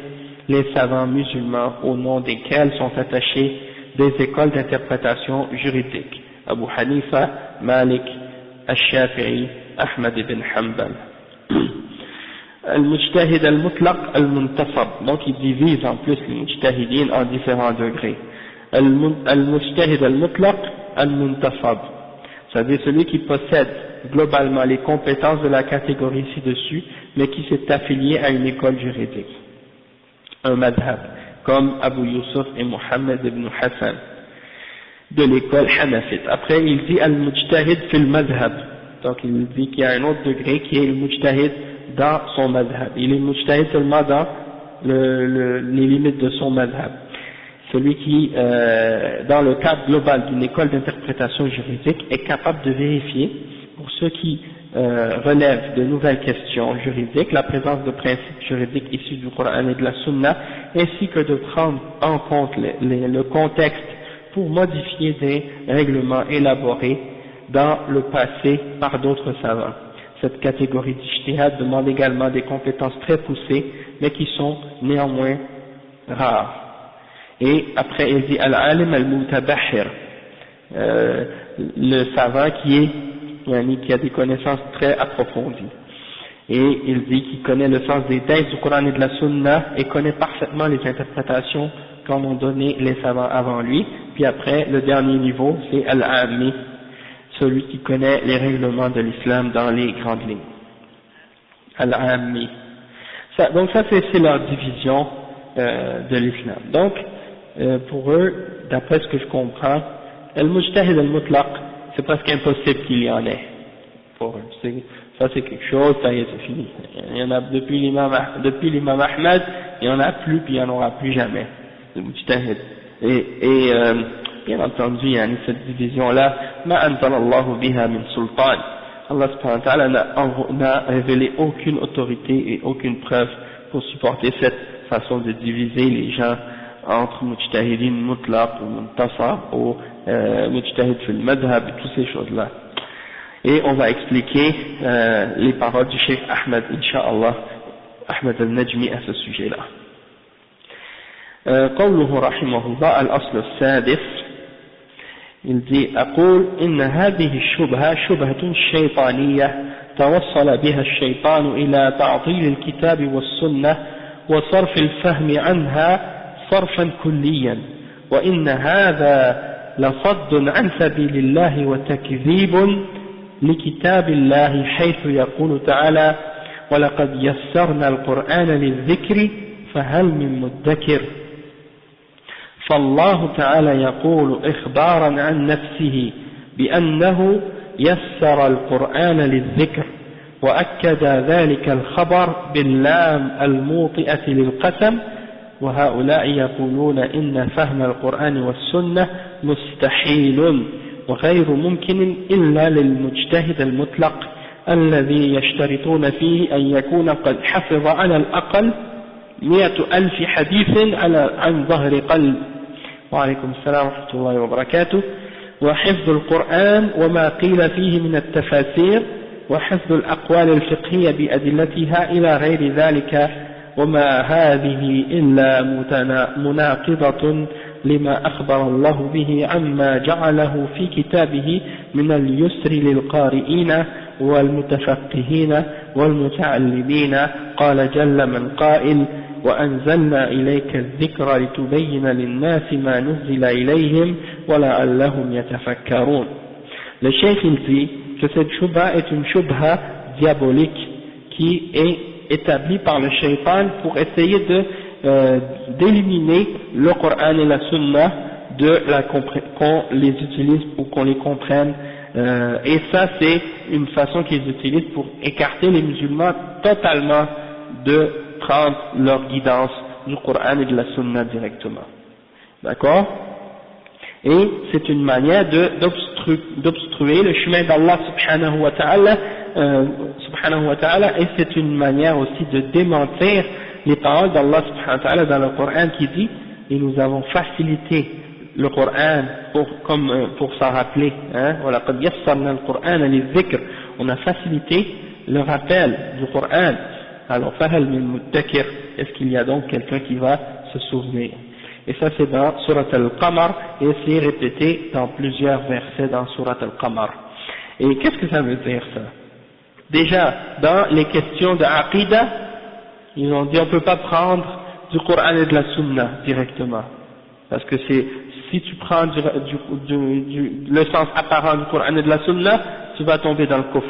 les savants musulmans au nom desquels sont attachées des écoles d'interprétation juridique, Abu Hanifa, Malik, Al-Shafi'i, Ahmad ibn Hanbal. Al-Mujtahid al-Mutlaq al-Muntasab, donc il divise en plus les Mujtahidines en différents degrés. Al-Mujtahid al-Mutlaq al-Muntasab, c'est-à-dire celui qui possède globalement les compétences de la catégorie ci-dessus, mais qui s'est affilié à une école juridique, un madhab, comme Abu Yusuf et Muhammad ibn Hassan. de l'école hanafite. Après il dit al-mujtahid fil madhab, donc il dit qu'il y a un autre degré qui est le mujtahid dans son madhab. Il est mujtahid seulement dans les limites de son madhab. Celui qui, dans le cadre global d'une école d'interprétation juridique, est capable de vérifier, pour ceux qui relèvent de nouvelles questions juridiques, la présence de principes juridiques issus du Coran et de la Sunna, ainsi que de prendre en compte le contexte pour modifier des règlements élaborés dans le passé par d'autres savants. Cette catégorie d'ijtihad demande également des compétences très poussées, mais qui sont néanmoins rares. Et après il dit al-alim al-mutabahhir, le savant qui a des connaissances très approfondies. Et il dit qu'il connaît le sens des textes du Coran et de la Sunna et connaît parfaitement les interprétations qu'en ont donné les savants avant lui. Puis après, le dernier niveau, c'est al-ami, celui qui connaît les règlements de l'islam dans les grandes lignes. Al-ami. Donc ça c'est leur division de l'islam. Donc pour eux, d'après ce que je comprends, al-mujtahid al-mutlaq, c'est presque impossible qu'il y en ait. Pour eux. Ça c'est quelque chose, ça y est, c'est fini. Il y en a depuis l'imam Ahmad, il n'y en a plus, puis il n'y en aura plus jamais. Le mujtahid. Et bien entendu, il y a cette division-là, ma anzalallahu biha min sultan. Allah subhanahu wa ta'ala n'a révélé aucune autorité et aucune preuve pour supporter cette façon de diviser les gens entre mujtahidin mutlaq ou muntasab ou mujtahid fil madhab et toutes ces choses-là. Et on va expliquer les paroles du Cheikh Ahmed, Inch'Allah, Ahmed al-Najmi à ce sujet-là. قوله رحمه الله الأصل السادس يلزي أقول إن هذه الشبهة شبهة شيطانية توصل بها الشيطان إلى تعطيل الكتاب والسنة وصرف الفهم عنها صرفا كليا وإن هذا لصد عن سبيل الله وتكذيب لكتاب الله حيث يقول تعالى ولقد يسرنا القرآن للذكر فهل من مدكر. فالله تعالى يقول إخبارا عن نفسه بأنه يسر القرآن للذكر وأكد ذلك الخبر باللام الموطئة للقسم وهؤلاء يقولون إن فهم القرآن والسنة مستحيل وغير ممكن إلا للمجتهد المطلق الذي يشترطون فيه أن يكون قد حفظ على الأقل 100,000 حديث عن ظهر قلب. وعليكم السلام ورحمة الله وبركاته. وحفظ القرآن وما قيل فيه من التفاسير وحفظ الأقوال الفقهية بأدلتها إلى غير ذلك وما هذه إلا مناقضة لما أخبر الله به عما جعله في كتابه من اليسر للقارئين والمتفقهين والمتعلمين. قال جل من قائل وأنزلنا إليك الذكر لتبين للناس ما نزل إليهم ولعلهم يتفكرون. Le cheikh il dit que cette shubha est une shubha diabolique qui est établie par le shaitan pour essayer d'éliminer le Coran et la Sunna qu'on les utilise pour qu'on les comprenne, et ça c'est une façon qu'ils utilisent pour écarter les musulmans totalement de prendre leur guidance du Coran et de la Sunna directement. D'accord? Et c'est une manière d'obstruer le chemin d'Allah subhanahu wa ta'ala, et c'est une manière aussi de démentir les paroles d'Allah subhanahu wa ta'ala dans le Coran qui dit et nous avons facilité le Coran pour s'en rappeler, hein, on a facilité le rappel du Coran. Alors fahal min muddakir, est-ce qu'il y a donc quelqu'un qui va se souvenir? Et ça c'est dans Surat al-Qamar, et c'est répété dans plusieurs versets dans Surat al-Qamar. Et qu'est-ce que ça veut dire ça? Déjà, dans les questions de Aqidah, ils ont dit on ne peut pas prendre du Coran et de la Sunna directement. Parce que si tu prends le sens apparent du Coran et de la Sunna, tu vas tomber dans le kufr.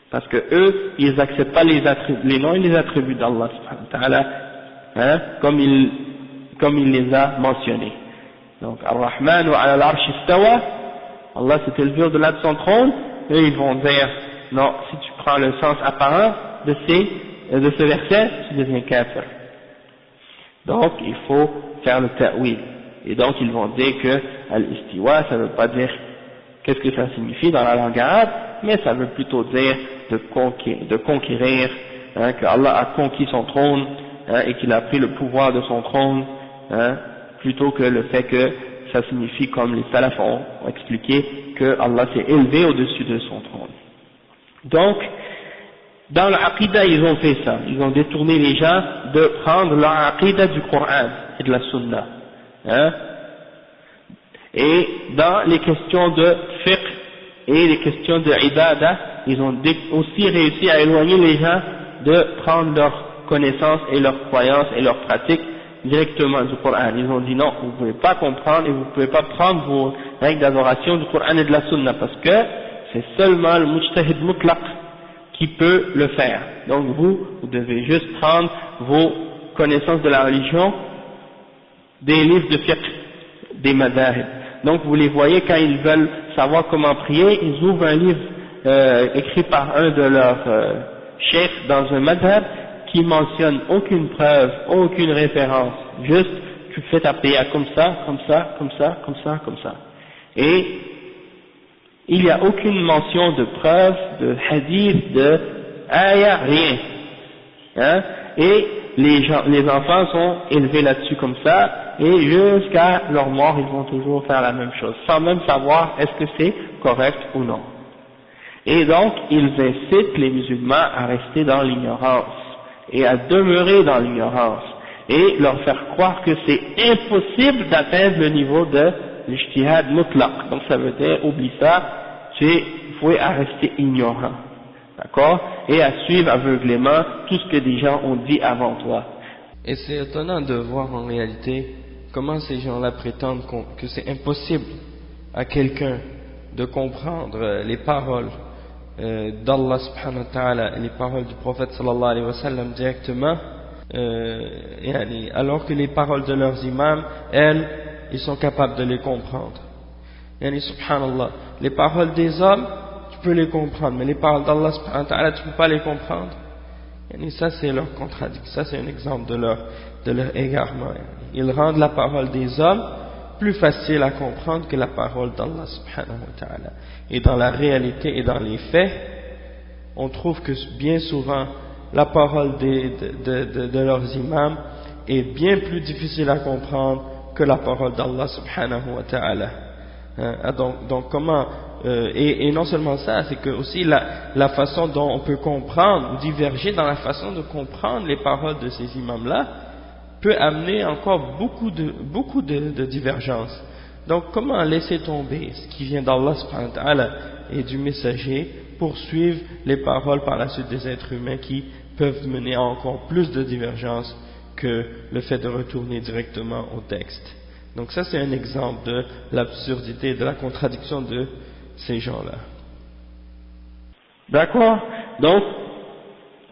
Parce que eux, ils n'acceptent pas les noms et les attributs d'Allah subhanahu wa ta'ala, hein, comme il les a mentionnés. Donc, Ar-Rahman wa ala al-Arsh istawa, Allah s'est élevé au-delà de son trône, eux ils vont dire, non, si tu prends le sens apparent de ce verset, tu deviens kafir. Donc, il faut faire le ta'wil. Et donc, ils vont dire que al-istiwa, ça ne veut pas dire qu'est-ce que ça signifie dans la langue arabe, mais ça veut plutôt dire de conquérir, hein, que Allah a conquis son trône, hein, et qu'il a pris le pouvoir de son trône, hein, plutôt que le fait que ça signifie, comme les salafs ont expliqué, que Allah s'est élevé au-dessus de son trône. Donc, dans l'aqida, ils ont fait ça, ils ont détourné les gens de prendre leur aqida du Coran et de la Sunna, hein. Et dans les questions de fiqh et les questions de ibadah, ils ont aussi réussi à éloigner les gens de prendre leurs connaissances et leurs croyances et leurs pratiques directement du Coran. Ils ont dit non, vous ne pouvez pas comprendre et vous ne pouvez pas prendre vos règles d'adoration du Coran et de la Sunna, parce que c'est seulement le mujtahid mutlaq qui peut le faire. Donc vous devez juste prendre vos connaissances de la religion des livres de fiqh, des madhahib. Donc vous les voyez quand ils veulent savoir comment prier, ils ouvrent un livre écrit par un de leurs chefs dans un madhab qui mentionne aucune preuve, aucune référence, juste tu fais ta prière comme ça, comme ça, comme ça, comme ça, comme ça. Et il n'y a aucune mention de preuve, de hadith, de ayah, rien. Hein? Et les enfants sont élevés là-dessus comme ça, et jusqu'à leur mort, ils vont toujours faire la même chose, sans même savoir est-ce que c'est correct ou non. Et donc, ils incitent les musulmans à rester dans l'ignorance, et à demeurer dans l'ignorance, et leur faire croire que c'est impossible d'atteindre le niveau de l'ijtihad mutlaq. Donc ça veut dire, oublie ça, tu es voué à rester ignorant. D'accord? Et à suivre aveuglément tout ce que des gens ont dit avant toi. Et c'est étonnant de voir en réalité comment ces gens-là prétendent que c'est impossible à quelqu'un de comprendre les paroles d'Allah subhanahu wa ta'ala et les paroles du prophète sallallahu alayhi wa sallam directement, alors que les paroles de leurs imams, elles, ils sont capables de les comprendre. Subhanallah, les paroles des hommes, tu peux les comprendre, mais les paroles d'Allah subhanahu wa ta'ala, tu ne peux pas les comprendre. Ça c'est leur contradiction, ça c'est un exemple de leur égarement. Ils rendent la parole des hommes plus facile à comprendre que la parole d'Allah subhanahu wa ta'ala. Et dans la réalité et dans les faits, on trouve que bien souvent la parole de leurs imams est bien plus difficile à comprendre que la parole d'Allah subhanahu wa ta'ala. Donc comment et non seulement ça, c'est que aussi la façon dont on peut comprendre ou diverger dans la façon de comprendre les paroles de ces imams-là peut amener encore beaucoup de divergences. Donc comment laisser tomber ce qui vient d'Allah subhanahu wa ta'ala et du messager pour suivre les paroles par la suite des êtres humains qui peuvent mener à encore plus de divergences que le fait de retourner directement au texte. Donc ça c'est un exemple de l'absurdité, de la contradiction de ces gens-là. D'accord? Donc,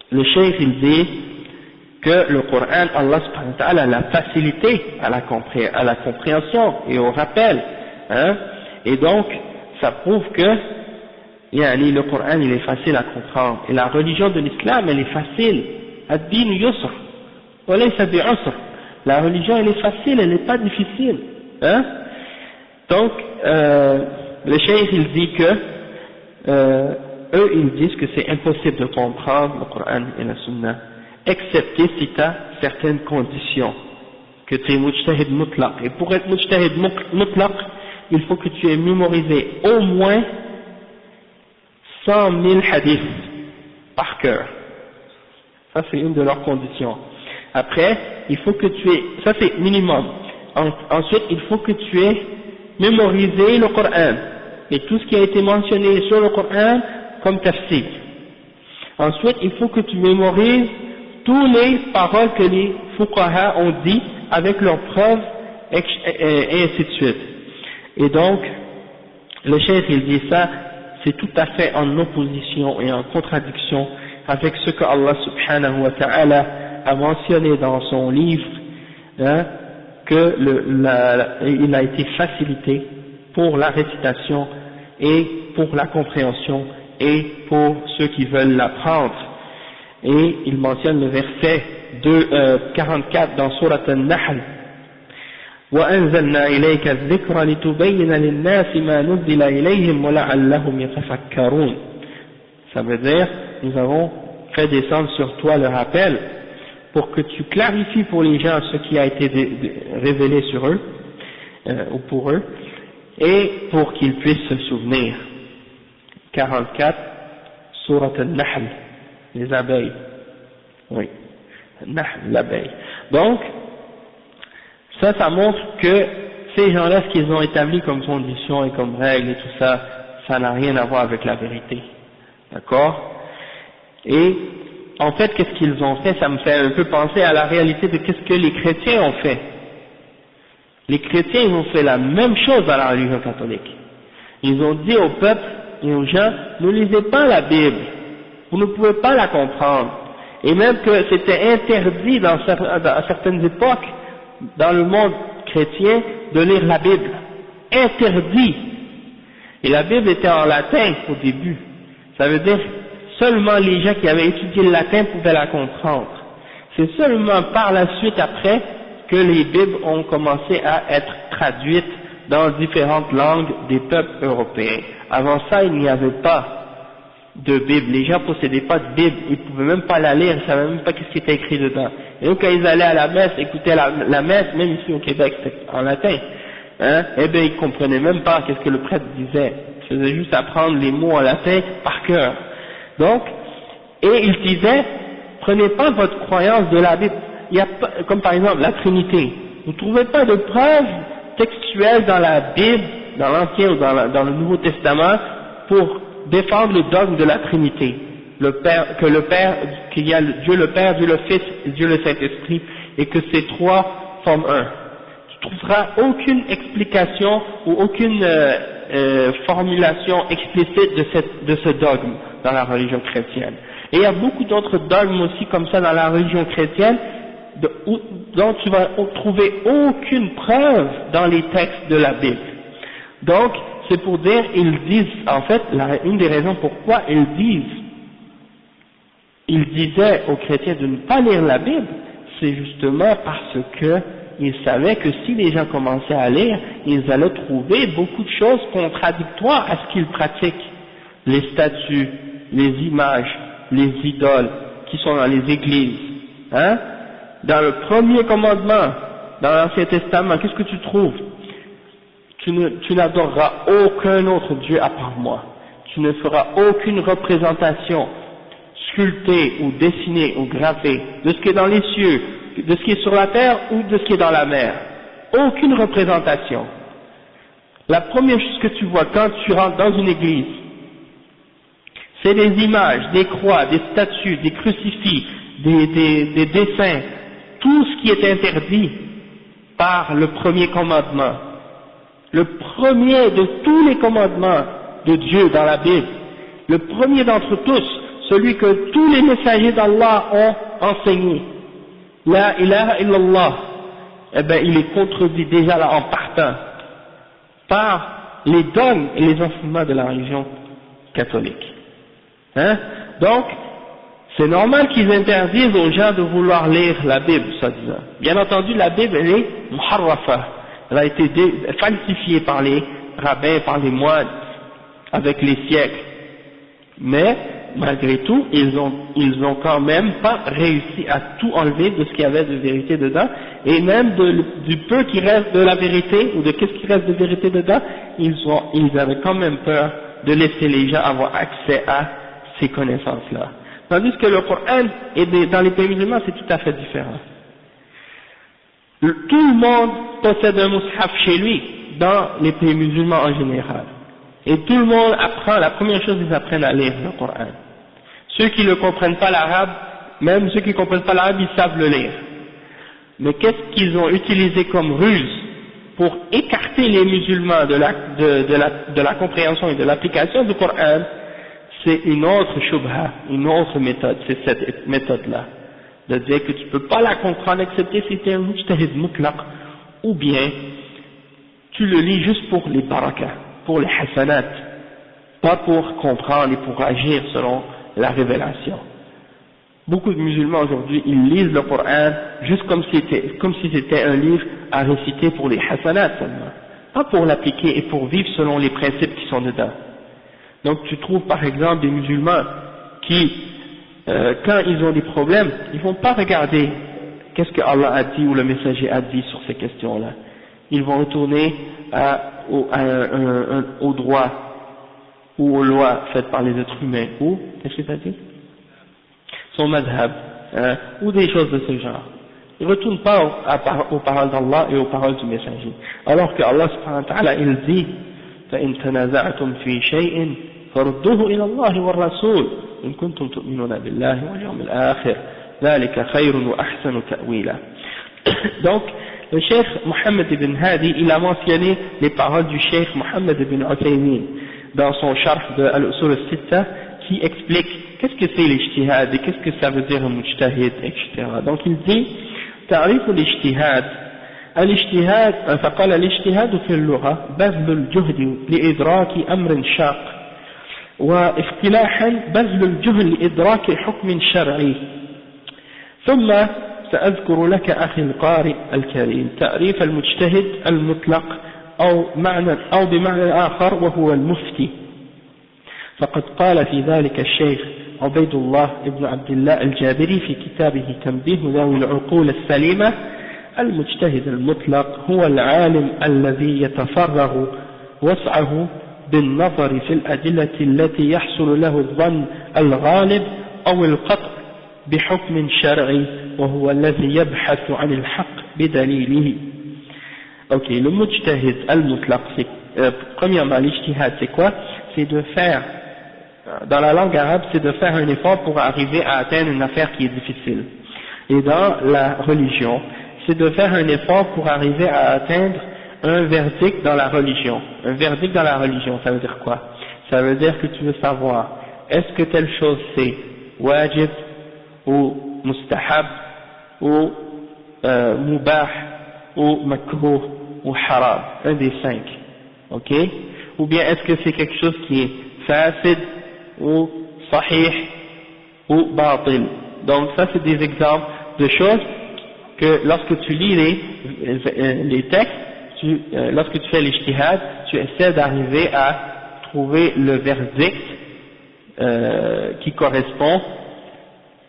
le cheikh il dit que le Coran, Allah subhanahu wa ta'ala l'a facilité à la compréhension et au rappel, hein? Et donc, ça prouve que le Coran il est facile à comprendre, et la religion de l'islam elle est facile. Ad-din yusr, wa laysa bi'usr. La religion elle est facile, elle n'est pas difficile, hein? Donc, le cheikh il dit que eux ils disent que c'est impossible de comprendre le Coran et la Sunna, excepté si tu as certaines conditions, que tu es mujtahid mutlaq. Et pour être mujtahid mutlaq, il faut que tu aies mémorisé au moins 100 000 hadiths par cœur. Ça c'est une de leurs conditions. Après, il faut que tu aies, ça c'est minimum. Ensuite, il faut que tu aies mémorisé le Coran et tout ce qui a été mentionné sur le Coran comme tafsir. Ensuite, il faut que tu mémorises toutes les paroles que les fuqaha ont dit avec leurs preuves et ainsi de suite. Et donc, le cheikh il dit ça, c'est tout à fait en opposition et en contradiction avec ce que Allah subhanahu wa ta'ala a mentionné dans son livre, hein, il a été facilité pour la récitation et pour la compréhension et pour ceux qui veulent l'apprendre. Et il mentionne le verset 44 dans Surat An-Nahl. وَأَنزَلْنَا إِلَيْكَ الذِّكْرَ لِتُبَيِّنَ لِلنَّاسِ مَا نُزِّلَ إِلَيْهِمْ وَلَعَلَّهُمْ يَتَفَكَّرُونَ. Ça veut dire, nous avons fait descendre sur toi le rappel pour que tu clarifies pour les gens ce qui a été révélé sur eux, ou pour eux, et pour qu'ils puissent se souvenir. 44, Surat An-Nahl, les abeilles. Oui, Nahl, l'abeille. Donc, ça montre que ces gens-là, ce qu'ils ont établi comme condition et comme règle et tout ça, ça n'a rien à voir avec la vérité. D'accord? Et, en fait, qu'est-ce qu'ils ont fait? Ça me fait un peu penser à la réalité de qu'est-ce que les chrétiens ont fait. Les chrétiens, ils ont fait la même chose dans la religion catholique. Ils ont dit au peuple et aux gens, ne lisez pas la Bible, vous ne pouvez pas la comprendre. Et même que c'était interdit à certaines époques, dans le monde chrétien, de lire la Bible. Interdit. Et la Bible était en latin au début. Ça veut dire, seulement les gens qui avaient étudié le latin pouvaient la comprendre. C'est seulement par la suite après que les Bibles ont commencé à être traduites dans différentes langues des peuples européens. Avant ça, il n'y avait pas de Bible. Les gens possédaient pas de Bible, ils pouvaient même pas la lire, ils savaient même pas ce qui était écrit dedans. Et donc quand ils allaient à la messe, écoutaient la messe, même ici au Québec, c'était en latin, hein, eh bien ils comprenaient même pas qu'est-ce que le prêtre disait. Ils faisaient juste apprendre les mots en latin par cœur. Donc, et ils disaient, prenez pas votre croyance de la Bible. Il y a pas, comme par exemple la Trinité. Vous ne trouvez pas de preuves textuelles dans la Bible, dans l'Ancien ou dans le Nouveau Testament, pour défendre le dogme de la Trinité, qu'il y a Dieu le Père, Dieu le Fils et Dieu le Saint-Esprit, et que ces trois forment un. Tu trouveras aucune explication ou aucune formulation explicite de ce dogme dans la religion chrétienne. Et il y a beaucoup d'autres dogmes aussi comme ça dans la religion chrétienne, dont tu vas trouver aucune preuve dans les textes de la Bible. Donc, c'est pour dire, ils disent, en fait, une des raisons pourquoi ils disaient aux chrétiens de ne pas lire la Bible, c'est justement parce que ils savaient que si les gens commençaient à lire, ils allaient trouver beaucoup de choses contradictoires à ce qu'ils pratiquent. Les statues, les images, les idoles qui sont dans les églises. Hein? Dans le premier commandement, dans l'Ancien Testament, qu'est-ce que tu trouves? Tu n'adoreras aucun autre Dieu à part moi. Tu ne feras aucune représentation sculptée ou dessinée ou gravée de ce qui est dans les cieux, de ce qui est sur la terre ou de ce qui est dans la mer. Aucune représentation. La première chose que tu vois quand tu rentres dans une église, c'est des images, des croix, des statues, des crucifix, des dessins, tout ce qui est interdit par le premier commandement. Le premier de tous les commandements de Dieu dans la Bible, le premier d'entre tous, celui que tous les messagers d'Allah ont enseigné, la ilaha illallah, eh bien il est contredit déjà là en partant par les dogmes et les enseignements de la religion catholique. Hein? Donc, c'est normal qu'ils interdisent aux gens de vouloir lire la Bible, soi-disant. Bien entendu, la Bible, elle est muharrafa. Elle a été falsifiée par les rabbins, par les moines, avec les siècles. Mais, malgré tout, ils ont quand même pas réussi à tout enlever de ce qu'il y avait de vérité dedans, et même du peu qui reste de la vérité, ou de qu'est-ce qui reste de vérité dedans, ils avaient quand même peur de laisser les gens avoir accès à ces connaissances-là. Tandis que le Coran, dans les pays musulmans, c'est tout à fait différent. Tout le monde possède un mushaf chez lui, dans les pays musulmans en général. Et tout le monde apprend, la première chose, ils apprennent à lire le Coran. Ceux qui ne comprennent pas l'arabe, même ceux qui ne comprennent pas l'arabe, ils savent le lire. Mais qu'est-ce qu'ils ont utilisé comme ruse pour écarter les musulmans de la compréhension et de l'application du Coran? C'est une autre shubha, une autre méthode, c'est cette méthode-là. De dire que tu ne peux pas la comprendre excepté si tu es un mujtahid mutlaq, ou bien tu le lis juste pour les barakas, pour les hasanat, pas pour comprendre et pour agir selon la révélation. Beaucoup de musulmans aujourd'hui, ils lisent le Coran juste comme si c'était un livre à réciter pour les hasanat seulement, pas pour l'appliquer et pour vivre selon les principes qui sont dedans. Donc tu trouves par exemple des musulmans qui, quand ils ont des problèmes, ils vont pas regarder qu'est-ce que Allah a dit ou le messager a dit sur ces questions-là. Ils vont retourner au droit ou aux lois faites par les êtres humains, ou, qu'est-ce que tu as dit? Son madhab, ou des choses de ce genre. Ils ne retournent pas aux paroles d'Allah et aux paroles du messager. Alors que Allah subhanahu wa ta'ala, il dit, فَإِن تَنَازَعْتُمْ فِي شَيْءٍ فَرُدُّوهُ إِلَى اللَّهِ وَالرَّسُولِ إِن كُنتُمْ تُؤْمِنُونَ بِاللَّهِ وَالْيَوْمِ الْآخِرِ ذَلِكَ خَيْرٌ وَأَحْسَنُ تَأْوِيلًا. Donc, le cheikh Mohammed ibn Hadi, il a mentionné les paroles du cheikh Mohammed ibn Uthaymin dans son sharh de Al-Usul al-Sitta, qui explique qu'est-ce que c'est l'ijtihad et qu'est-ce que ça veut dire un mujtahid, etc. Donc il dit, تعريف الاجتهاد الاجتهاد فقال الاجتهاد في اللغة بذل الجهد لإدراك أمر شاق واصطلاحا بذل الجهد لإدراك حكم شرعي ثم سأذكر لك أخي القارئ الكريم تعريف المجتهد المطلق أو بمعنى آخر وهو المفتي فقد قال في ذلك الشيخ عبيد الله بن عبد الله الجابري في كتابه تنبيه ذوي العقول السليمة المجتهد المطلق هو العالم الذي يتفرغ وسعه بالنظر في الأدلة التي يحصل له الظن الغالب أو القطع بحكم شرعي وهو الذي يبحث عن الحق بدليله. Ok, le mujtahid al-mutlaq, premièrement l'ijtihad c'est quoi? C'est de faire, dans la langue arabe, c'est de faire un effort pour arriver à atteindre une affaire qui est difficile. Et dans la religion, c'est de faire un effort pour arriver à atteindre un verdict dans la religion. Un verdict dans la religion, ça veut dire quoi? Ça veut dire que tu veux savoir, est-ce que telle chose c'est wajib ou mustahab ou mubah ou makruh ou haram, un des 5, ok? Ou bien est-ce que c'est quelque chose qui est fasid ou sahih ou batil? Donc ça c'est des exemples de choses que lorsque tu lis les textes, lorsque tu fais l'ijtihad, tu essaies d'arriver à trouver le verdict qui correspond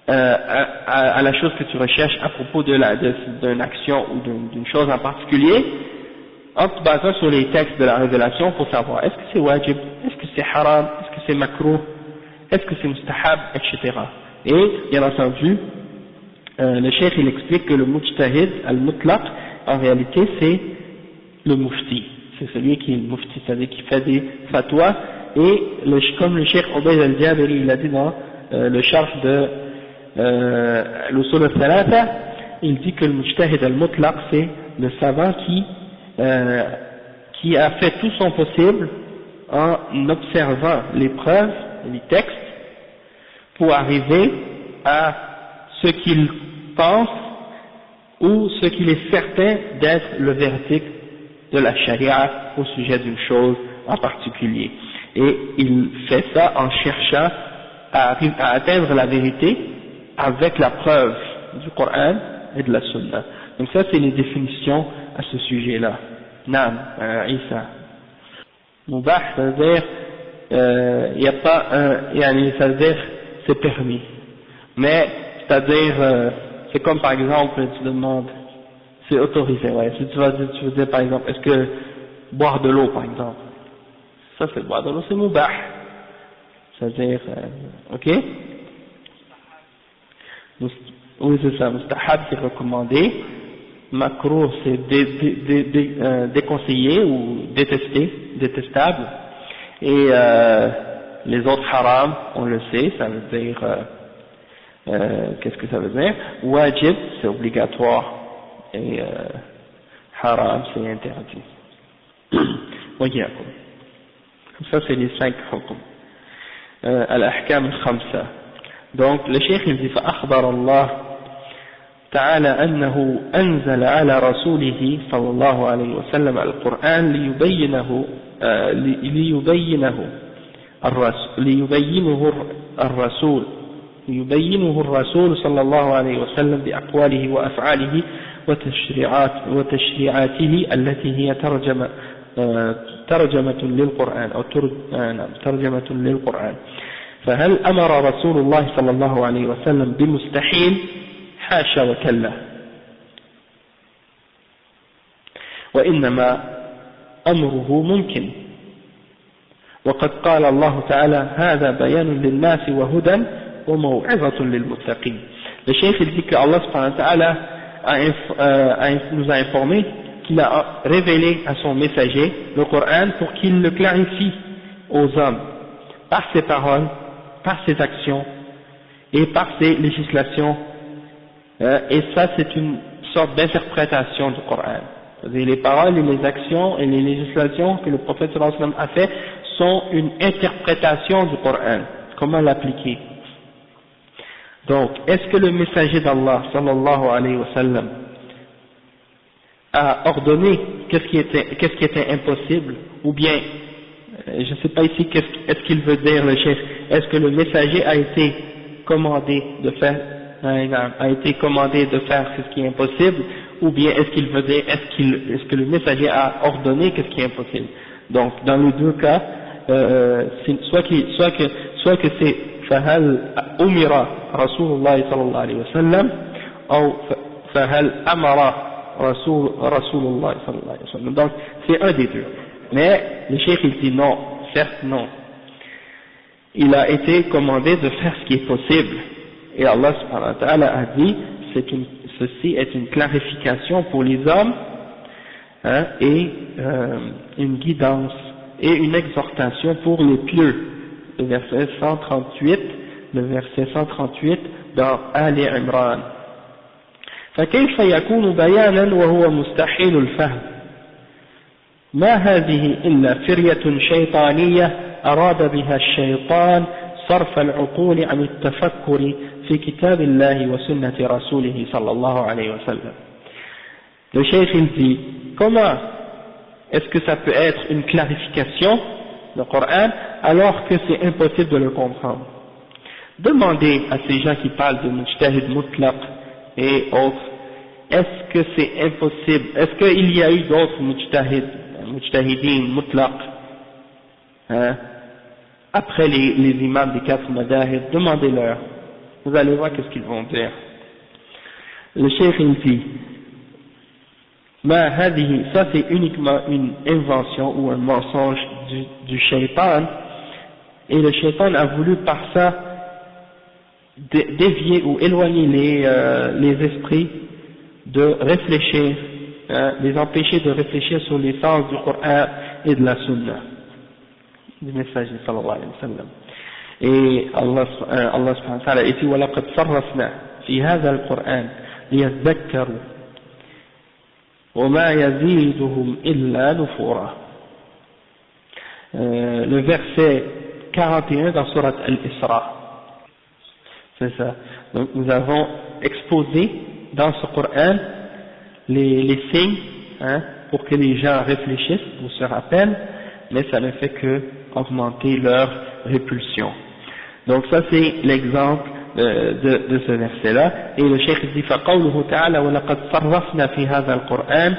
à la chose que tu recherches à propos d'une action ou d'une chose en particulier, en te basant sur les textes de la révélation pour savoir est-ce que c'est wajib, est-ce que c'est haram, est-ce que c'est makruh, est-ce que c'est mustahab, etc. Et bien entendu, le cheikh il explique que le mujtahid al-mutlaq en réalité c'est le mufti, c'est celui qui est le mufti, c'est-à-dire qui fait des fatwas, et comme le cheikh Ubayd al-Jabiri il a dit dans le sharh de l'usul al-thalatha, il dit que le mujtahid al-mutlaq c'est le savant qui a fait tout son possible en observant les preuves, les textes, pour arriver à ce qu'il pense ou ce qu'il est certain d'être le verdict de la charia au sujet d'une chose en particulier. Et il fait ça en cherchant à atteindre la vérité avec la preuve du Coran et de la Sunna. Donc ça c'est les définitions à ce sujet-là. Naam, Isa. Mubah, ça veut dire, il n'y a pas ça veut dire, c'est permis. Mais, c'est-à-dire, c'est comme par exemple, tu demandes, c'est autorisé, ouais. Si tu veux dire par exemple, est-ce que boire de l'eau par exemple, ça c'est boire de l'eau, c'est mubah. C'est-à-dire, ok? Oui, c'est ça, mustahab c'est recommandé. Makruh c'est déconseillé ou détestable, et les autres haram on le sait, ça veut dire qu'est-ce que ça veut dire? Wajib c'est obligatoire et haram c'est interdit. Voyez, ça c'est les 5 hukm. Al-ahkam al-khamsa. Donc le cheikh il dit فأخبر الله تعالى أنه أنزل على رسوله صلى الله عليه وسلم القرآن ليبينه الرسول صلى الله عليه وسلم بأقواله وأفعاله وتشريعاته التي هي ترجمة للقرآن أو ترجمة للقرآن. فهل أمر رسول الله صلى الله عليه وسلم بمستحيل؟ حاشا وكلا، وإنما أمره ممكن. وقد قال الله تعالى هذا بيان للناس وهدى وموعظة للمتقين. Le cheikh dit que Allah subhanahu wa ta'ala nous a informé qu'il a révélé à son messager le Coran pour qu'il le clarifie aux hommes par ses paroles, par ses actions et par ses législations. Et ça, c'est une sorte d'interprétation du Coran. C'est-à-dire les paroles et les actions et les législations que le prophète sallallahu alayhi wa sallam a fait sont une interprétation du Coran. Comment l'appliquer? Donc, est-ce que le messager d'Allah sallallahu alayhi wa sallam a ordonné qu'est-ce qui était impossible, ou bien, je ne sais pas ici est-ce qu'il veut dire le chef, est-ce que le messager a été commandé de faire ce qui est impossible, ou bien est-ce qu'il veut dire est-ce que le messager a ordonné qu'est-ce qui est impossible? Donc dans les deux cas, soit que c'est فهل أمر رسول الله صلى الله عليه وسلم أو فهل أمر رسول الله صلى الله عليه وسلم. Donc c'est un des deux. Mais le cheikh il dit non, certes non. Il a été commandé de faire ce qui est possible. Et Allah subhanahu wa ta'ala a dit ceci est une clarification pour les hommes, et une guidance et une exhortation pour les pieux. Le verset 138 dans Ali Imran. فكيف يكون بيانا وهو مستحيل الفهم؟ ما هذه إلا فرية شيطانية أراد بها الشيطان صرف العقول عن التفكر في كتاب الله وسنة رسوله صلى الله عليه وسلم. Le cheikh il dit, comment est-ce que ça peut être une clarification, le Coran, alors que c'est impossible de le comprendre? Demandez à ces gens qui parlent de mujtahid mutlaq et autres, est-ce que c'est impossible, est-ce qu'il y a eu d'autres mujtahidin mutlaq après les imams des 4 madahib? Demandez-leur, vous allez voir qu'est-ce qu'ils vont dire. Le cheikh il dit, ça c'est uniquement une invention ou un mensonge du shaitan, et le shaitan a voulu par ça dévier ou éloigner les esprits de réfléchir, les empêcher de réfléchir sur les sens du Coran et de la Sunna du messager sallallahu alayhi wa sallam. Et Allah subhanahu wa ta'ala dit وَلَقَدْ صَرَّفْنَا فِي هَذَا الْقُرْآنِ لِيَذَّكَّرُوا وَمَا يَزِيدُهُمْ إِلَّا نُفُورًا. Le verset 41 dans Surat Al-Isra. C'est ça. Donc nous avons exposé dans ce Coran les signes, pour que les gens réfléchissent ou se rappellent, mais ça ne fait que augmenter leur répulsion. Donc ça c'est l'exemple de ce verset-là. Et le cheikh dit فَقَوْلُهُ تَعَالَى وَلَقَدْ صَرَّفْنَا فِي هَذَا الْقُرْآنِ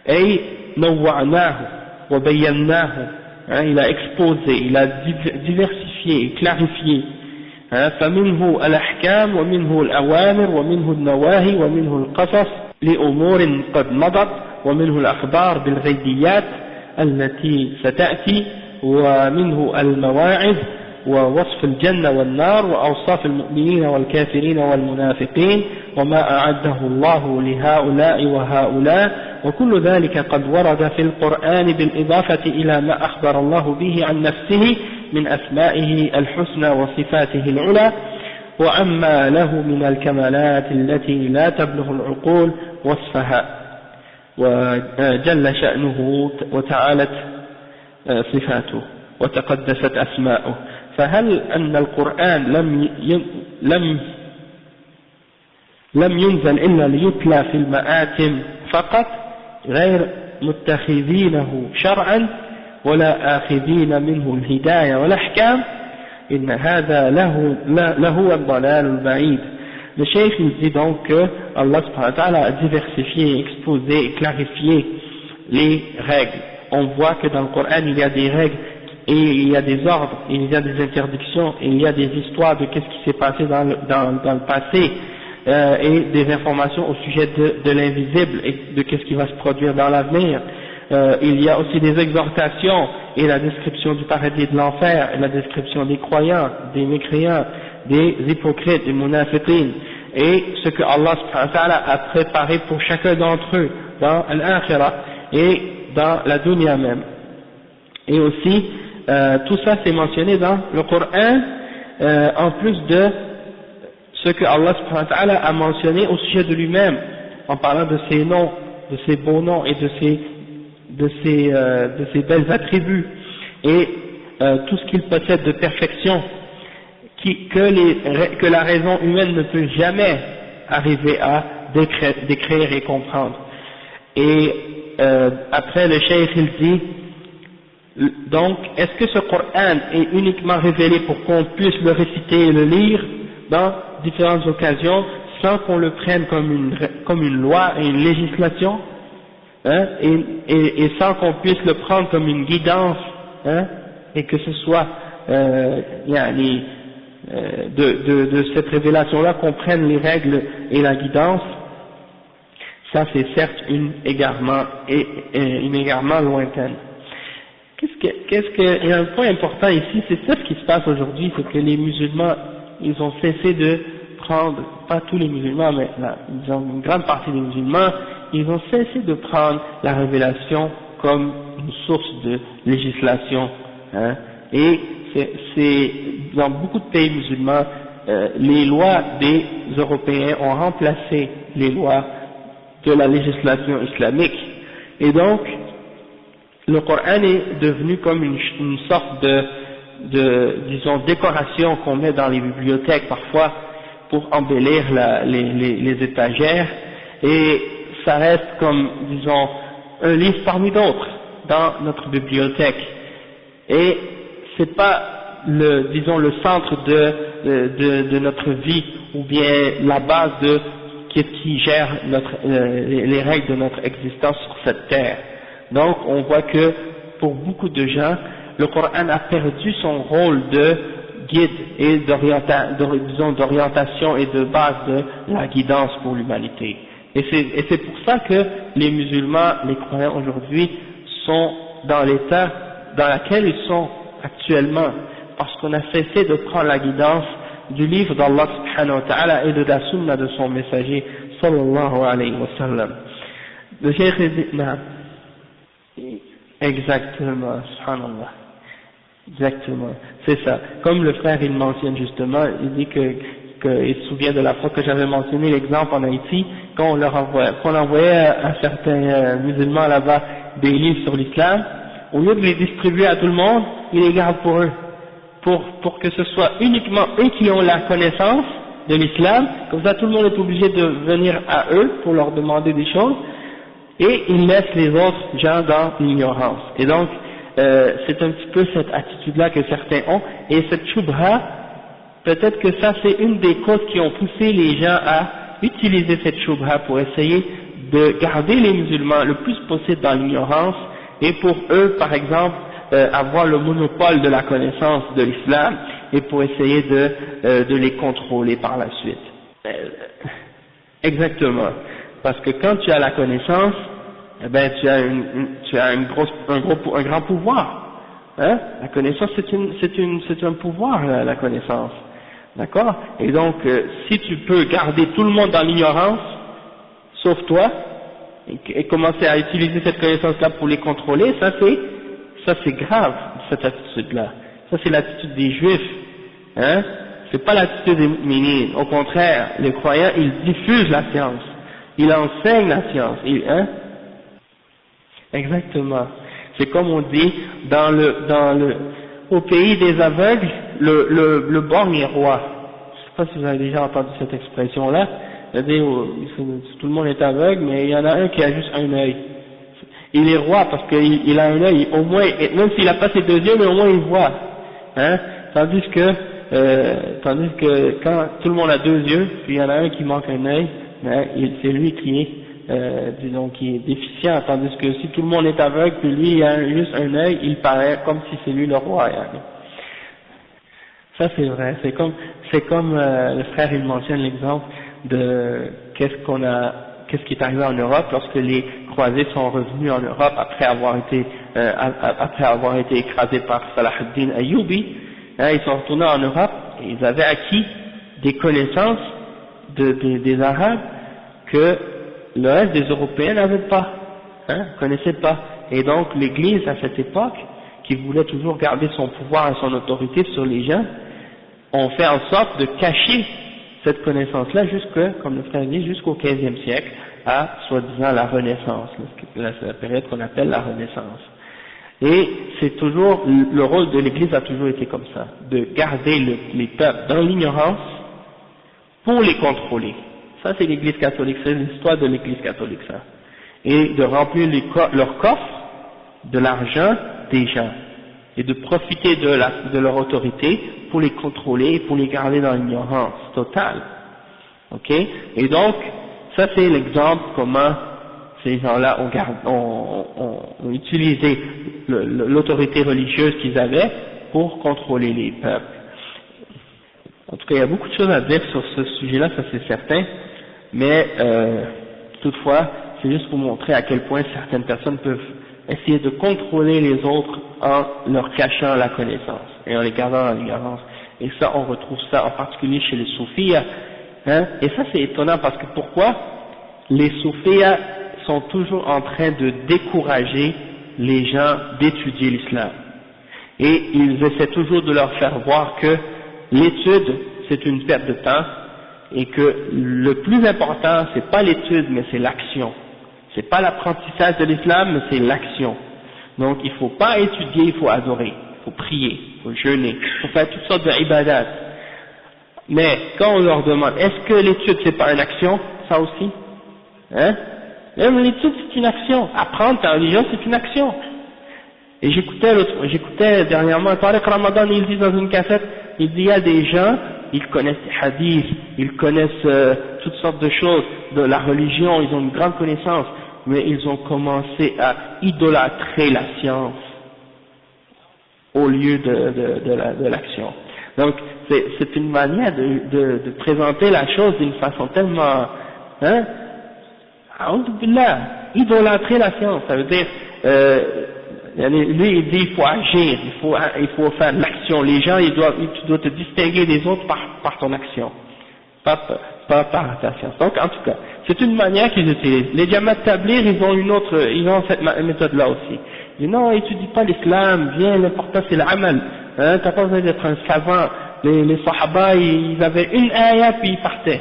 أي نوعناه وبيناه. Il a exposé, il a diversifié et clarifié. فمنه الأحكام ومنه الأوامر ومنه النواهي ومنه القصص لأمور قد مضت ومنه الأخبار بالغيبيات التي ستأتي ومنه المواعظ ووصف الجنة والنار وأوصاف المؤمنين والكافرين والمنافقين وما أعده الله لهؤلاء وهؤلاء وكل ذلك قد ورد في القرآن بالإضافة إلى ما أخبر الله به عن نفسه من أسمائه الحسنى وصفاته العلى وعما له من الكمالات التي لا تبلغ العقول وصفها وجل شأنه وتعالت صفاته وتقدست أسماؤه. فهل أن القرآن لم ينزل إلا ليتلى في المآتم فقط غير متخذينه شرعا ولا آخذين منه الهداية والأحكام إن هذا لهو الضلال البعيد. Le cheikh il dit donc que Allah subhanahu wa ta'ala a diversifié, exposé et clarifié les règles. On voit que dans le Coran il y a des règles et il y a des ordres, il y a des interdictions, et il y a des histoires de qu'est-ce qui s'est passé dans le passé, et des informations au sujet de l'invisible et de qu'est-ce qui va se produire dans l'avenir. Il y a aussi des exhortations et la description du paradis et de l'enfer, et la description des croyants, des mécréants, des hypocrites, des munafiqin, et ce que Allah subhanahu wa ta'ala a préparé pour chacun d'entre eux dans l'akhirah et dans la dunya même. Et aussi, tout ça c'est mentionné dans le Coran, en plus de ce que Allah subhanahu wa ta'ala a mentionné au sujet de lui-même, en parlant de ses noms, de ses beaux noms et de ses belles attributs, et tout ce qu'il possède de perfection, que la raison humaine ne peut jamais arriver à décrire et comprendre. Et après le cheikh il dit, donc est-ce que ce Coran est uniquement révélé pour qu'on puisse le réciter et le lire dans différentes occasions sans qu'on le prenne comme une loi et une législation, hein, et sans qu'on puisse le prendre comme une guidance, hein, et que ce soit de cette révélation-là qu'on prenne les règles et la guidance. Ça c'est certes un égarement lointain. Il y a un point important ici, c'est ça ce qui se passe aujourd'hui, c'est que les musulmans, ils ont cessé de prendre, pas tous les musulmans, mais disons une grande partie des musulmans, ils ont cessé de prendre la révélation comme une source de législation, hein, et c'est dans beaucoup de pays musulmans, les lois des Européens ont remplacé les lois de la législation islamique, et donc le Coran est devenu comme une sorte disons décoration qu'on met dans les bibliothèques parfois pour embellir les étagères, et ça reste comme disons un livre parmi d'autres dans notre bibliothèque, et c'est pas le centre de notre vie, ou bien la base de qu'est-ce qui gère les règles de notre existence sur cette terre. Donc on voit que pour beaucoup de gens, le Coran a perdu son rôle de guide et d'orientation et de base de la guidance pour l'humanité. Et c'est pour ça que les musulmans, les croyants aujourd'hui, sont dans l'état dans lequel ils sont actuellement, parce qu'on a cessé de prendre la guidance du livre d'Allah subhanahu wa ta'ala et de la sunna de son messager sallallahu alayhi wa sallam. Le cheikh dit, exactement, subhanallah, exactement, c'est ça. Comme le frère il mentionne justement, il dit qu'il se souvient de la fois que j'avais mentionné l'exemple en Haïti, qu'on envoyait à certains musulmans là-bas des livres sur l'islam, au lieu de les distribuer à tout le monde, ils les gardent pour eux, pour que ce soit uniquement eux qui ont la connaissance de l'islam, comme ça tout le monde est obligé de venir à eux pour leur demander des choses, et ils laissent les autres gens dans l'ignorance. Et donc, c'est un petit peu cette attitude-là que certains ont, et cette shubha, peut-être que ça c'est une des causes qui ont poussé les gens à utiliser cette shubha pour essayer de garder les musulmans le plus possible dans l'ignorance, et pour eux, par exemple, avoir le monopole de la connaissance de l'islam, et pour essayer de les contrôler par la suite. Exactement. Parce que quand tu as la connaissance, eh ben tu as un grand pouvoir. Hein? La connaissance c'est un pouvoir, la connaissance. D'accord? Et donc si tu peux garder tout le monde dans l'ignorance, sauf toi, et commencer à utiliser cette connaissance-là pour les contrôler, ça c'est grave, cette attitude-là. Ça c'est l'attitude des juifs, hein? C'est pas l'attitude des mu'minines. Au contraire, les croyants, ils diffusent la science, ils enseignent la science, hein? Exactement. C'est comme on dit au pays des aveugles, le borgne est roi. Je sais pas si vous avez déjà entendu cette expression-là, c'est-à-dire tout le monde est aveugle, mais il y en a un qui a juste un œil. Il est roi parce qu'il a un œil, au moins, même s'il n'a pas ses deux yeux, mais au moins il voit. Hein? Tandis que quand tout le monde a deux yeux, puis il y en a un qui manque un œil, c'est lui qui est, disons, qui est déficient, tandis que si tout le monde est aveugle, puis lui il a juste un œil, il paraît comme si c'est lui le roi. Ça c'est vrai, c'est comme le frère il mentionne l'exemple de qu'est-ce qui est arrivé en Europe lorsque les croisés sont revenus en Europe après avoir été écrasés par Salah ad-Din Ayyubi. Ils sont retournés en Europe et ils avaient acquis des connaissances des Arabes que le reste des Européens n'avaient pas, connaissaient pas. Et donc l'Église à cette époque, qui voulait toujours garder son pouvoir et son autorité sur les gens, ont fait en sorte de cacher cette connaissance-là comme le frère dit, jusqu'au XVe siècle, à soi-disant la Renaissance, la période qu'on appelle la Renaissance. Et c'est toujours, le rôle de l'Église a toujours été comme ça, de garder les peuples dans l'ignorance pour les contrôler. Ça c'est l'Église catholique, c'est l'histoire de l'Église catholique ça. Et de remplir leurs coffres de l'argent des gens, et de profiter de leur autorité pour les contrôler, pour les garder dans l'ignorance totale. Ok? Et donc, ça c'est l'exemple comment ces gens-là ont utilisé l'autorité religieuse qu'ils avaient pour contrôler les peuples. En tout cas, il y a beaucoup de choses à dire sur ce sujet-là, ça c'est certain, mais toutefois, c'est juste pour montrer à quel point certaines personnes peuvent essayer de contrôler les autres en leur cachant la connaissance et en les gardant dans l'ignorance. Et ça, on retrouve ça en particulier chez les soufis. Et ça c'est étonnant parce que pourquoi les soufis sont toujours en train de décourager les gens d'étudier l'islam. Et ils essaient toujours de leur faire voir que l'étude, c'est une perte de temps, et que le plus important, c'est pas l'étude, mais c'est l'action. C'est pas l'apprentissage de l'islam, mais c'est l'action. Donc il faut pas étudier, il faut adorer, il faut prier, il faut jeûner, il faut faire toutes sortes d'ibadat. Mais quand on leur demande, est-ce que l'étude c'est pas une action, ça aussi? Même l'étude c'est une action, apprendre ta religion c'est une action. Et j'écoutais dernièrement, Tariq Ramadan, il dit dans une cassette, il dit il y a des gens, ils connaissent les hadiths, ils connaissent toutes sortes de choses, de la religion, ils ont une grande connaissance, mais ils ont commencé à idolâtrer la science au lieu de l'action. Donc c'est une manière de présenter la chose d'une façon tellement, idolâtrer la science, ça veut dire, lui il dit il faut agir, il faut faire de l'action, les gens tu dois te distinguer des autres par ton action, pas par ta science. Donc en tout cas, c'est une manière qu'ils utilisent. Les Jamaat Tabligh, ils ont cette méthode là aussi. Ils disent non, étudie pas l'islam, viens, l'important c'est l'amal, t'as pas besoin d'être un savant. Les Sahaba, ils avaient une ayah puis ils partaient.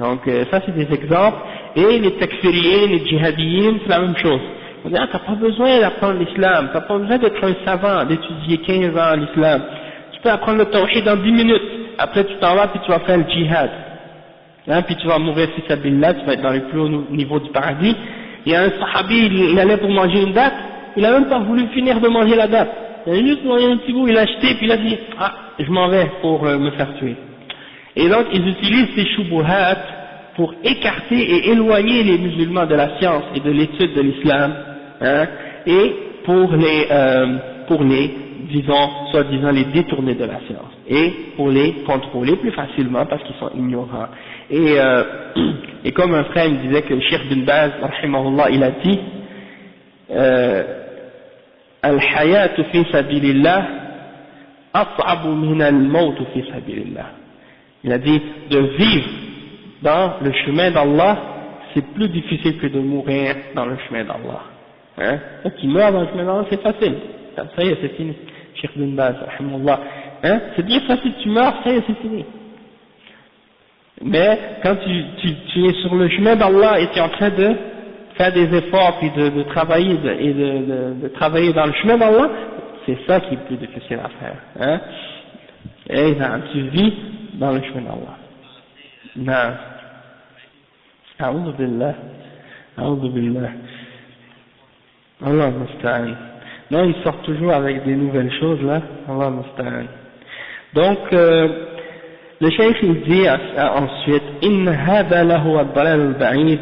Donc ça c'est des exemples. Et les takfiriens, les djihadiens, c'est la même chose. On dit, t'as pas besoin d'apprendre l'islam, t'as pas besoin d'être un savant, d'étudier 15 ans l'islam. Tu peux apprendre le tawhid dans 10 minutes. Après tu t'en vas puis tu vas faire le djihad. Puis tu vas mourir fi sabilillah, tu vas être dans les plus hauts niveaux du paradis. Il y a un sahabi, il allait pour manger une date, il a même pas voulu finir de manger la date. Il a juste mangé un petit bout, il a acheté, puis il a dit, je m'en vais pour me faire tuer. Et donc ils utilisent ces shubuhat pour écarter et éloigner les musulmans de la science et de l'étude de l'islam, et pour les, disons, soi-disant les détourner de la science, et pour les contrôler plus facilement parce qu'ils sont ignorants. Et comme un frère me disait que le Cheikh bin Baz, rahimahullah, il a dit, al-hayatu fi sabilillah as'abu min al-maut fi sabilillah. Il a dit de vivre dans le chemin d'Allah, c'est plus difficile que de mourir dans le chemin d'Allah. Donc il meurt dans le chemin d'Allah, c'est facile. Ça y est, c'est fini. Cheikh bin Baz, rahimahullah. C'est bien facile, tu meurs, ça y est, c'est fini. Mais quand tu es sur le chemin d'Allah et tu es en train de faire des efforts puis de travailler de travailler dans le chemin d'Allah, c'est ça qui est plus difficile à faire. Et tu vis dans le chemin d'Allah. Non. A'udhu billah. A'udhu billah. Allah musta'an. Non, ils sortent toujours avec des nouvelles choses là. Allah musta'an. Donc, le cheikh il dit ensuite, إن هذا له الضلال البعيد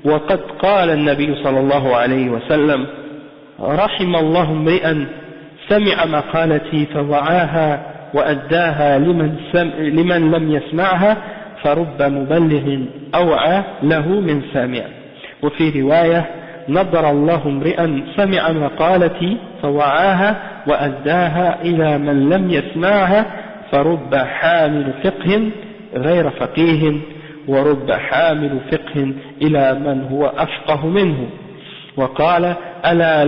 وقد قال النبي صلى الله عليه وسلم رحم الله امرئا سمع مقالتي فوعاها وأداها لمن لم يسمعها فرب مبلغ أوعى له من سامع. وفي رواية نضر الله امرئا سمع مقالتي فوعاها وأداها إلى من لم يسمعها فرب حامل فقه غير فقيه ورب حامل فقه إلى من هو أفقه منه. وقال ألا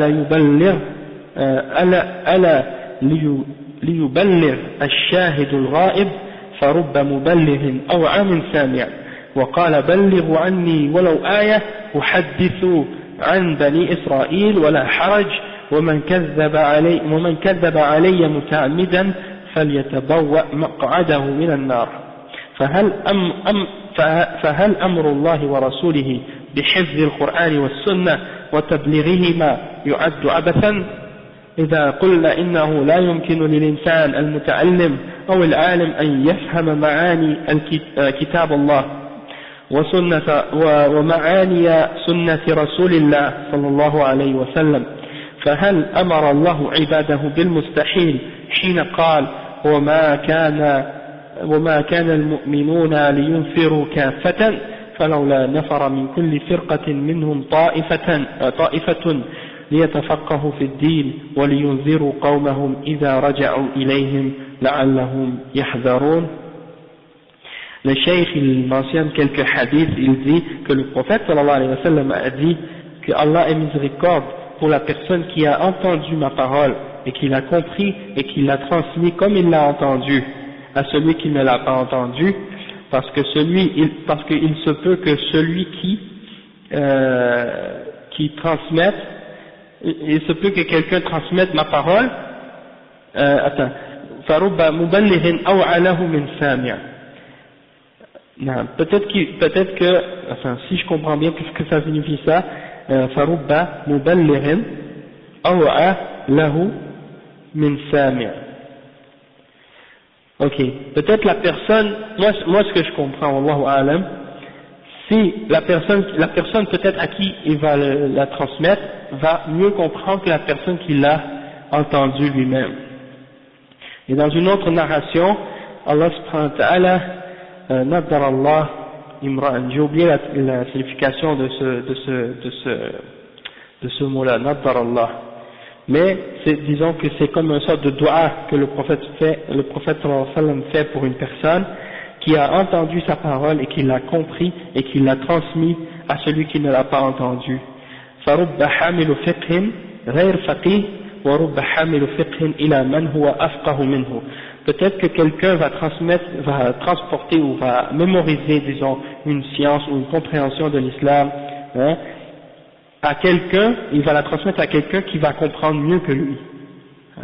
ليبلغ الشاهد الغائب فرب مبلغ أوعى من سامع. وقال بلغوا عني ولو آية أحدث عن بني إسرائيل ولا حرج ومن كذب علي متعمدا فليتبوأ مقعده من النار. فهل أمر الله ورسوله بحفظ القرآن والسنة وتبليغهما يعد عبثا؟ إذا قلنا إنه لا يمكن للإنسان المتعلم أو العالم أن يفهم معاني كتاب الله ومعاني سنة رسول الله صلى الله عليه وسلم، فهل أمر الله عباده بالمستحيل حين قال وما كان المؤمنون لينفروا كافة فلولا نفر من كل فرقة منهم طائفة ليتفقهوا في الدين ولينذروا قومهم إذا رجعوا إليهم لعلهم يحذرون. Le cheikh il mentionne quelques hadiths, il dit que le prophète sallallahu alayhi wa sallam a dit que Allah est miséricorde pour la personne qui a entendu ma parole et qui l'a compris et qui l'a transmis comme il l'a entendu à celui qui ne l'a pas entendu, parce qu'il se peut que celui qui transmette, il se peut que quelqu'un transmette ma parole, farubba muballighin aw alahu min sami'. Peut-être que, enfin, si je comprends bien qu'est-ce que ça signifie ça, farubba muballighin aw alahu min sami'. Ok, peut-être la personne, moi ce que je comprends, wallahu a'lam, si la personne peut-être à qui il va la transmettre va mieux comprendre que la personne qui l'a entendu lui-même. Et dans une autre narration, Allah subhanahu wa ta'ala, nadar Allah imra'an, j'ai oublié la signification de ce mot-là, nadar Allah. Mais disons que c'est comme une sorte de dua que le prophète sallallahu alayhi wa sallam fait pour une personne qui a entendu sa parole et qui l'a compris et qui l'a transmis à celui qui ne l'a pas entendu. فَرُبَّ حَامِلُ فِقْهٍ غَيْرْ فَقِيهٍ وَرُبَّ حَامِلُ فِقْهٍ إِلَى مَنْ هُوَ أَفْقَهُ مِنْهُ. Peut-être que quelqu'un va transporter ou va mémoriser, disons, une science ou une compréhension de l'islam, hein, à quelqu'un, il va la transmettre à quelqu'un qui va comprendre mieux que lui.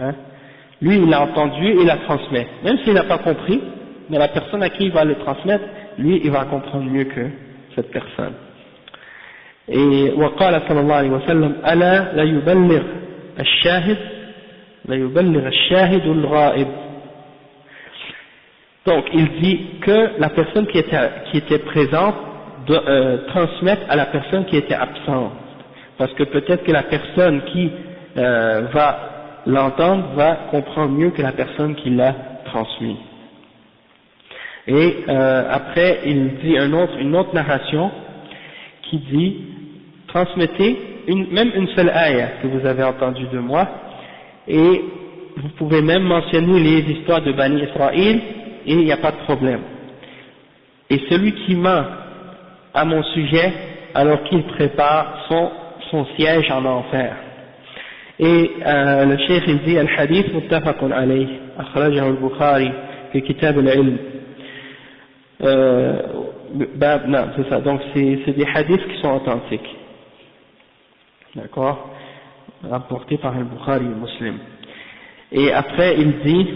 Hein. Lui, il l'a entendu et il la transmet. Même s'il n'a pas compris, mais la personne à qui il va le transmettre, lui, il va comprendre mieux que cette personne. Et وقال صلى الله عليه وسلم ألا لا يبلغ الشاهد الغائب. Donc il dit que la personne qui était présente doit transmettre à la personne qui était absente, parce que peut-être que la personne qui va l'entendre va comprendre mieux que la personne qui l'a transmis. Et après il dit une autre narration qui dit transmettez même une seule ayah que vous avez entendue de moi, et vous pouvez même mentionner les histoires de Bani Israël et il n'y a pas de problème. Et celui qui ment à mon sujet alors qu'il prépare son siège en enfer. Et le cheikh il dit al-hadith muttafaqun alayh akhrajahu al-Bukhari fi kitab al-ilm. Non, c'est ça, donc c'est des hadiths qui sont authentiques, d'accord, rapportés par al-Bukhari et Muslim. Et après il dit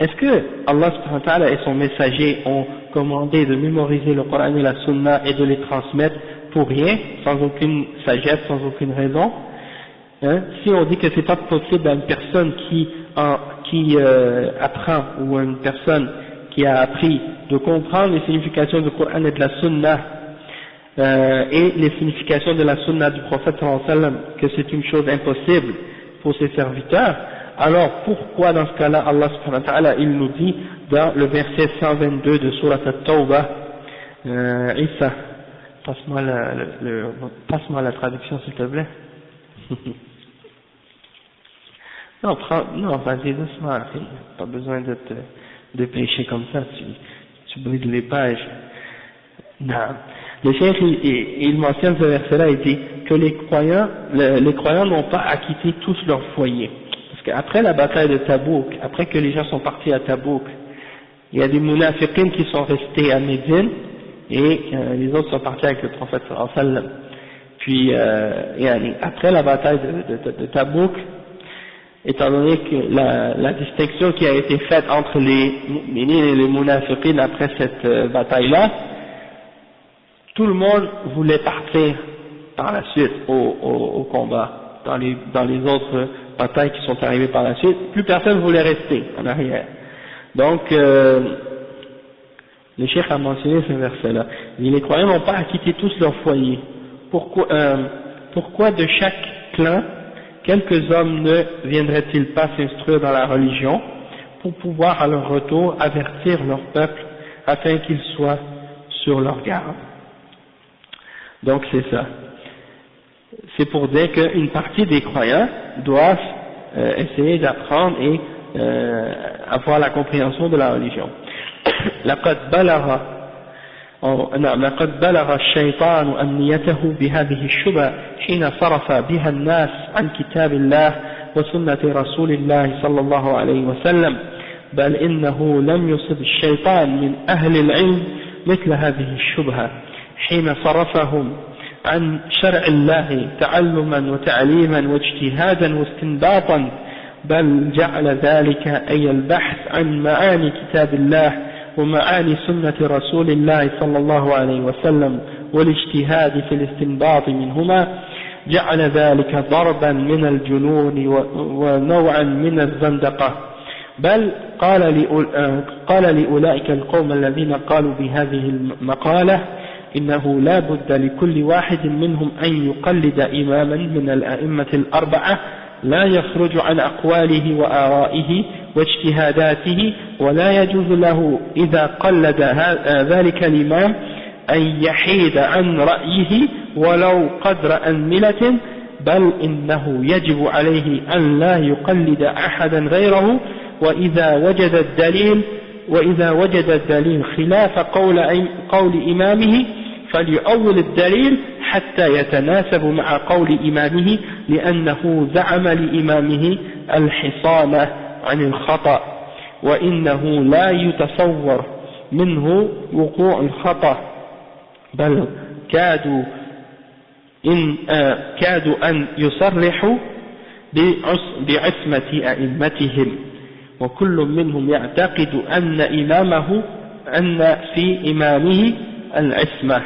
est-ce que Allah subhanahu wa ta'ala et son messager ont commandé de mémoriser le Coran et la Sunna et de les transmettre pour rien, sans aucune sagesse, sans aucune raison? Si on dit que c'est pas possible à une personne qui apprend, ou à une personne qui a appris de comprendre les significations du Coran et de la Sunna et les significations de la Sunna du prophète sallallahu alayhi wa sallam, que c'est une chose impossible pour ses serviteurs, alors pourquoi dans ce cas-là Allah subhanahu wa ta'ala il nous dit dans le verset 122 de Surat At-Tawbah, Isa, passe-moi la traduction s'il te plaît. Non, vas-y doucement, pas besoin de te dépêcher comme ça, tu brises les pages. Non. Le cheikh il mentionne ce verset-là, il dit que les croyants n'ont pas acquitté tous leur foyer. Parce qu'après la bataille de Tabouk, après que les gens sont partis à Tabouk, il y a des munafiqines qui sont restés à Médine et les autres sont partis avec le prophète sallallahu alayhi wa sallam. Puis après la bataille de Tabouk, étant donné que la distinction qui a été faite entre les mu'minines et les munafiqines après cette bataille-là, tout le monde voulait partir par la suite au combat. Dans les autres batailles qui sont arrivées par la suite, plus personne ne voulait rester en arrière. Donc, le cheikh a mentionné ce verset-là. Les croyants n'ont pas acquitté tous leur foyer. Pourquoi de chaque clan, quelques hommes ne viendraient-ils pas s'instruire dans la religion pour pouvoir à leur retour avertir leur peuple afin qu'ils soient sur leur garde? Donc c'est ça. C'est pour dire qu'une partie des croyants doivent essayer d'apprendre et avoir la compréhension de la religion. لقد بلغ الشيطان أمنيته بهذه الشبهة حين صرف بها الناس عن كتاب الله وسنة رسول الله صلى الله عليه وسلم، بل إنه لم يصب الشيطان من أهل العلم مثل هذه الشبهة حين صرفهم عن شرع الله تعلما وتعليما واجتهادا واستنباطا، بل جعل ذلك أي البحث عن معاني كتاب الله ومعاني سنة رسول الله صلى الله عليه وسلم والاجتهاد في الاستنباط منهما، جعل ذلك ضربا من الجنون ونوعا من الزندقة. بل قال لأولئك القوم الذين قالوا بهذه المقالة إنه لا بد لكل واحد منهم أن يقلد إماما من الأئمة الأربعة لا يخرج عن أقواله وآرائه واجتهاداته، ولا يجوز له إذا قلد ذلك الإمام أن يحيد عن رأيه ولو قدر أنملة، بل إنه يجب عليه أن لا يقلد أحدا غيره، وإذا وجد الدليل خلاف قول إمامه فليؤول الدليل حتى يتناسب مع قول إمامه، لأنه زعم لإمامه الحصانة عن الخطأ، وإنه لا يتصور منه وقوع الخطأ، بل كادوا أن يصرحوا بعصمة أئمتهم، وكل منهم يعتقد أن في إمامه العصمة،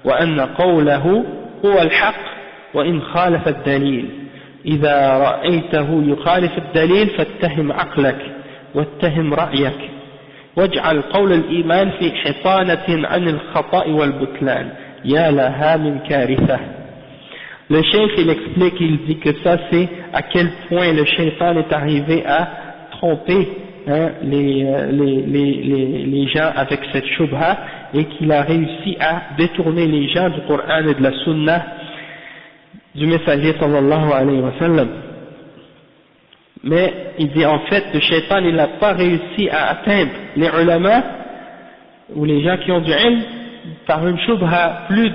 وأن قوله هو الحق وإن خالف الدليل. إذا رأيته يخالف الدليل فاتهم عقلك واتهم رأيك، واجعل قول الإيمان في حصانة عن الخطأ والبطلان، يا لها من كارثة. Le cheikh il explique, il dit que ça c'est à quel point le shaitan est arrivé à tromper les gens avec cette shubha, et qu'il a réussi à détourner les gens du Coran et de la Sunna du messager sallallahu alayhi wa sallam. Mais il dit en fait le shaitan il n'a pas réussi à atteindre les ulama ou les gens qui ont du ilm par une shubha plus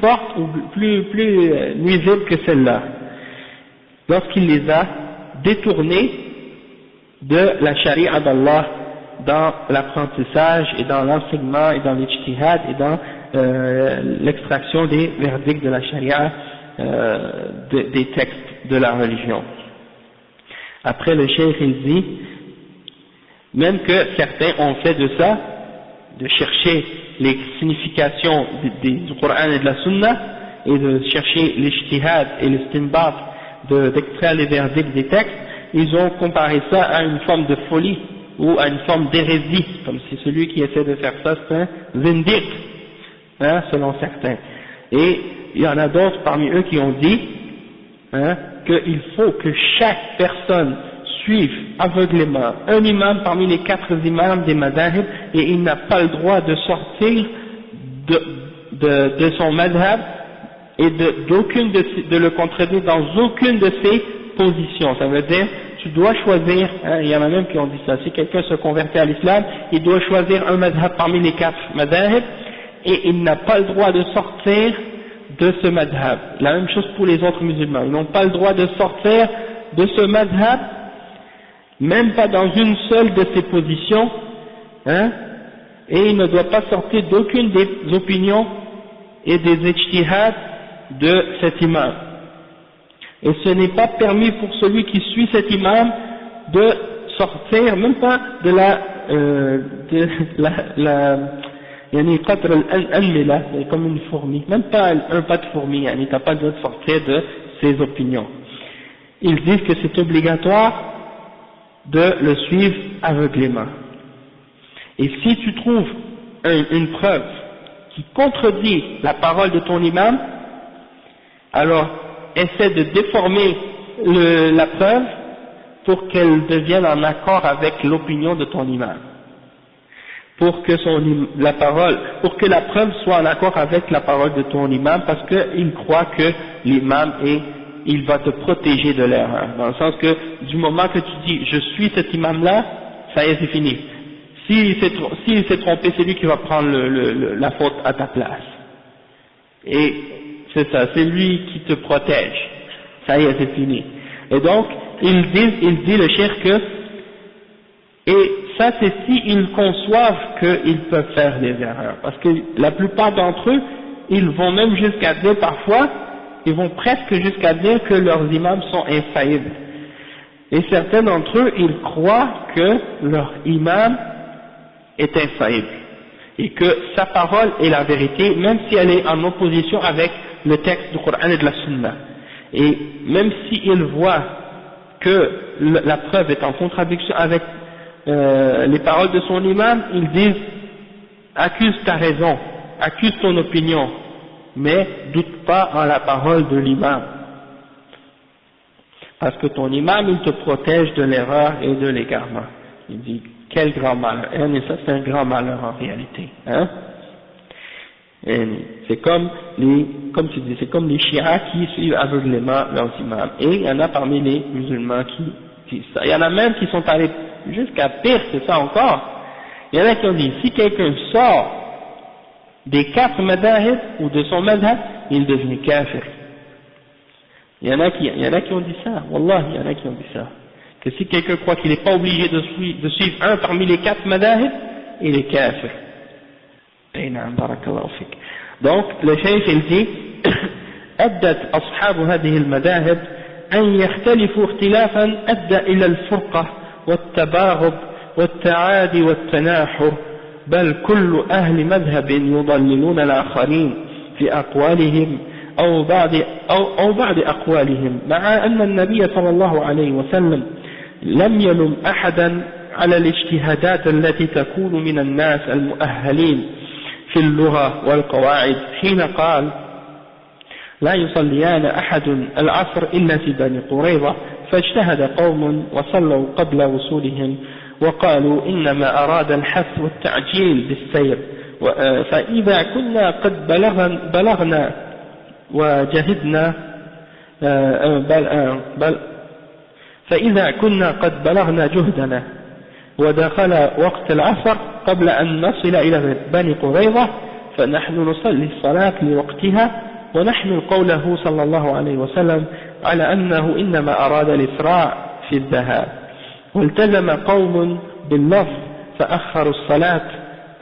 forte ou plus nuisible que celle-là, lorsqu'il les a détournés de la charia d'Allah dans l'apprentissage et dans l'enseignement et dans l'ijtihad et dans l'extraction des verdicts de la charia, des textes de la religion. Après le cheikh il dit même que certains ont fait de ça, de chercher les significations du Coran et de la Sunna, et de chercher l'ijtihad et l'istinbat, d'extraire les verdicts des textes, ils ont comparé ça à une forme de folie, ou à une forme d'hérésie, comme si celui qui essaie de faire ça c'est un zindiq, hein, selon certains. Et il y en a d'autres parmi eux qui ont dit, hein, qu'il faut que chaque personne suive aveuglément un imam parmi les 4 imams des madhab, et il n'a pas le droit de sortir de son madhab et de le contredire dans aucune de ses positions. Ça veut dire, tu dois choisir, hein, il y en a même qui ont dit ça, si quelqu'un se convertit à l'islam, il doit choisir un madhab parmi les 4 madhab, et il n'a pas le droit de sortir de ce madhab. La même chose pour les autres musulmans, ils n'ont pas le droit de sortir de ce madhab, même pas dans une seule de ses positions, hein, et il ne doit pas sortir d'aucune des opinions et des ijtihads de cet imam. Et ce n'est pas permis pour celui qui suit cet imam de sortir, même pas de yani qatr al-anmila, comme une fourmi, même pas un pas de fourmi, yani t'as pas le droit de sortir de ses opinions. Ils disent que c'est obligatoire de le suivre aveuglément. Et si tu trouves une preuve qui contredit la parole de ton imam, alors essaie de déformer la preuve pour qu'elle devienne en accord avec l'opinion de ton imam, pour que la preuve soit en accord avec la parole de ton imam, parce qu'il croit que l'imam il va te protéger de l'erreur, dans le sens que du moment que tu dis je suis cet imam là, ça y est, c'est fini. S'il s'est trompé, c'est lui qui va prendre la faute à ta place. Et c'est ça, c'est lui qui te protège. Ça y est, c'est fini. Et donc, il dit le cheikh que, et ça c'est s'ils conçoivent qu'ils peuvent faire des erreurs. Parce que la plupart d'entre eux, ils vont même jusqu'à dire parfois, ils vont presque jusqu'à dire que leurs imams sont infaillibles. Et certains d'entre eux, ils croient que leur imam est infaillible. Et que sa parole est la vérité, même si elle est en opposition avec le texte du Coran et de la Sunna. Et même s'ils voient que la preuve est en contradiction avec les paroles de son imam, ils disent accuse ta raison, accuse ton opinion, mais doute pas en la parole de l'imam, parce que ton imam il te protège de l'erreur et de l'égarement. Il dit quel grand malheur, et ça c'est un grand malheur en réalité, hein. C'est comme tu dis, c'est comme les chiites qui suivent aveuglément leurs imams, et il y en a parmi les musulmans qui disent ça. Il y en a même qui sont allés jusqu'à pire que ça encore. Il y en a qui ont dit si quelqu'un sort des 4 madhahib ou de son madhab, il devient kafir. Il y en a qui ont dit ça, wallah, il y en a qui ont dit ça, que si quelqu'un croit qu'il n'est pas obligé de suivre un parmi les 4 madhahib, il est kafir. Donc le cheikh il dit أدت أصحاب هذه المذاهب أن يختلفوا اختلافا أدى إلى الفرقة والتباغض والتعادي والتناحر، بل كل أهل مذهب يضللون الآخرين في أقوالهم أو بعض أقوالهم، مع أن النبي صلى الله عليه وسلم لم يلم أحدا على الاجتهادات التي تكون من الناس المؤهلين في اللغة والقواعد، حين قال لا يصليان أحد العصر إلا في بني قريظة، فاجتهد قوم وصلوا قبل وصولهم وقالوا إنما أراد الحث والتعجيل بالسير، فإذا كنا قد بلغنا وجهدنا فإذا كنا قد بلغنا جهدنا ودخل وقت العصر قبل أن نصل إلى بني قريظة فنحن نصلي الصلاة لوقتها ونحمل قوله صلى الله عليه وسلم على أنه إنما أراد الإسراع في الذهاب، والتزم قوم باللفظ فأخروا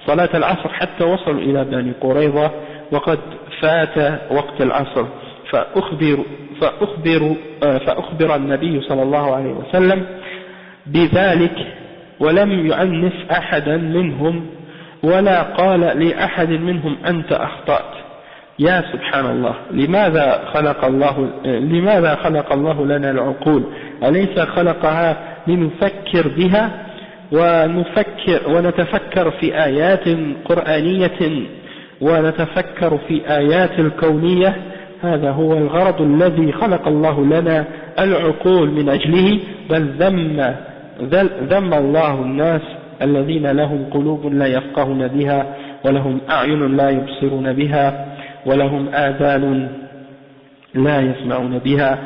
صلاة العصر حتى وصلوا إلى بني قريظة وقد فات وقت العصر، فأخبر النبي صلى الله عليه وسلم بذلك ولم يعنف أحدا منهم ولا قال لأحد منهم أنت أخطأت. يا سبحان الله، لماذا خلق الله لنا العقول؟ أليس خلقها لنفكر بها ونتفكر في آيات قرآنية ونتفكر في آيات الكونية؟ هذا هو الغرض الذي خلق الله لنا العقول من أجله. بل ذم الله الناس الذين لهم قلوب لا يفقهون بها ولهم أعين لا يبصرون بها ولهم آذان لا يسمعون بها.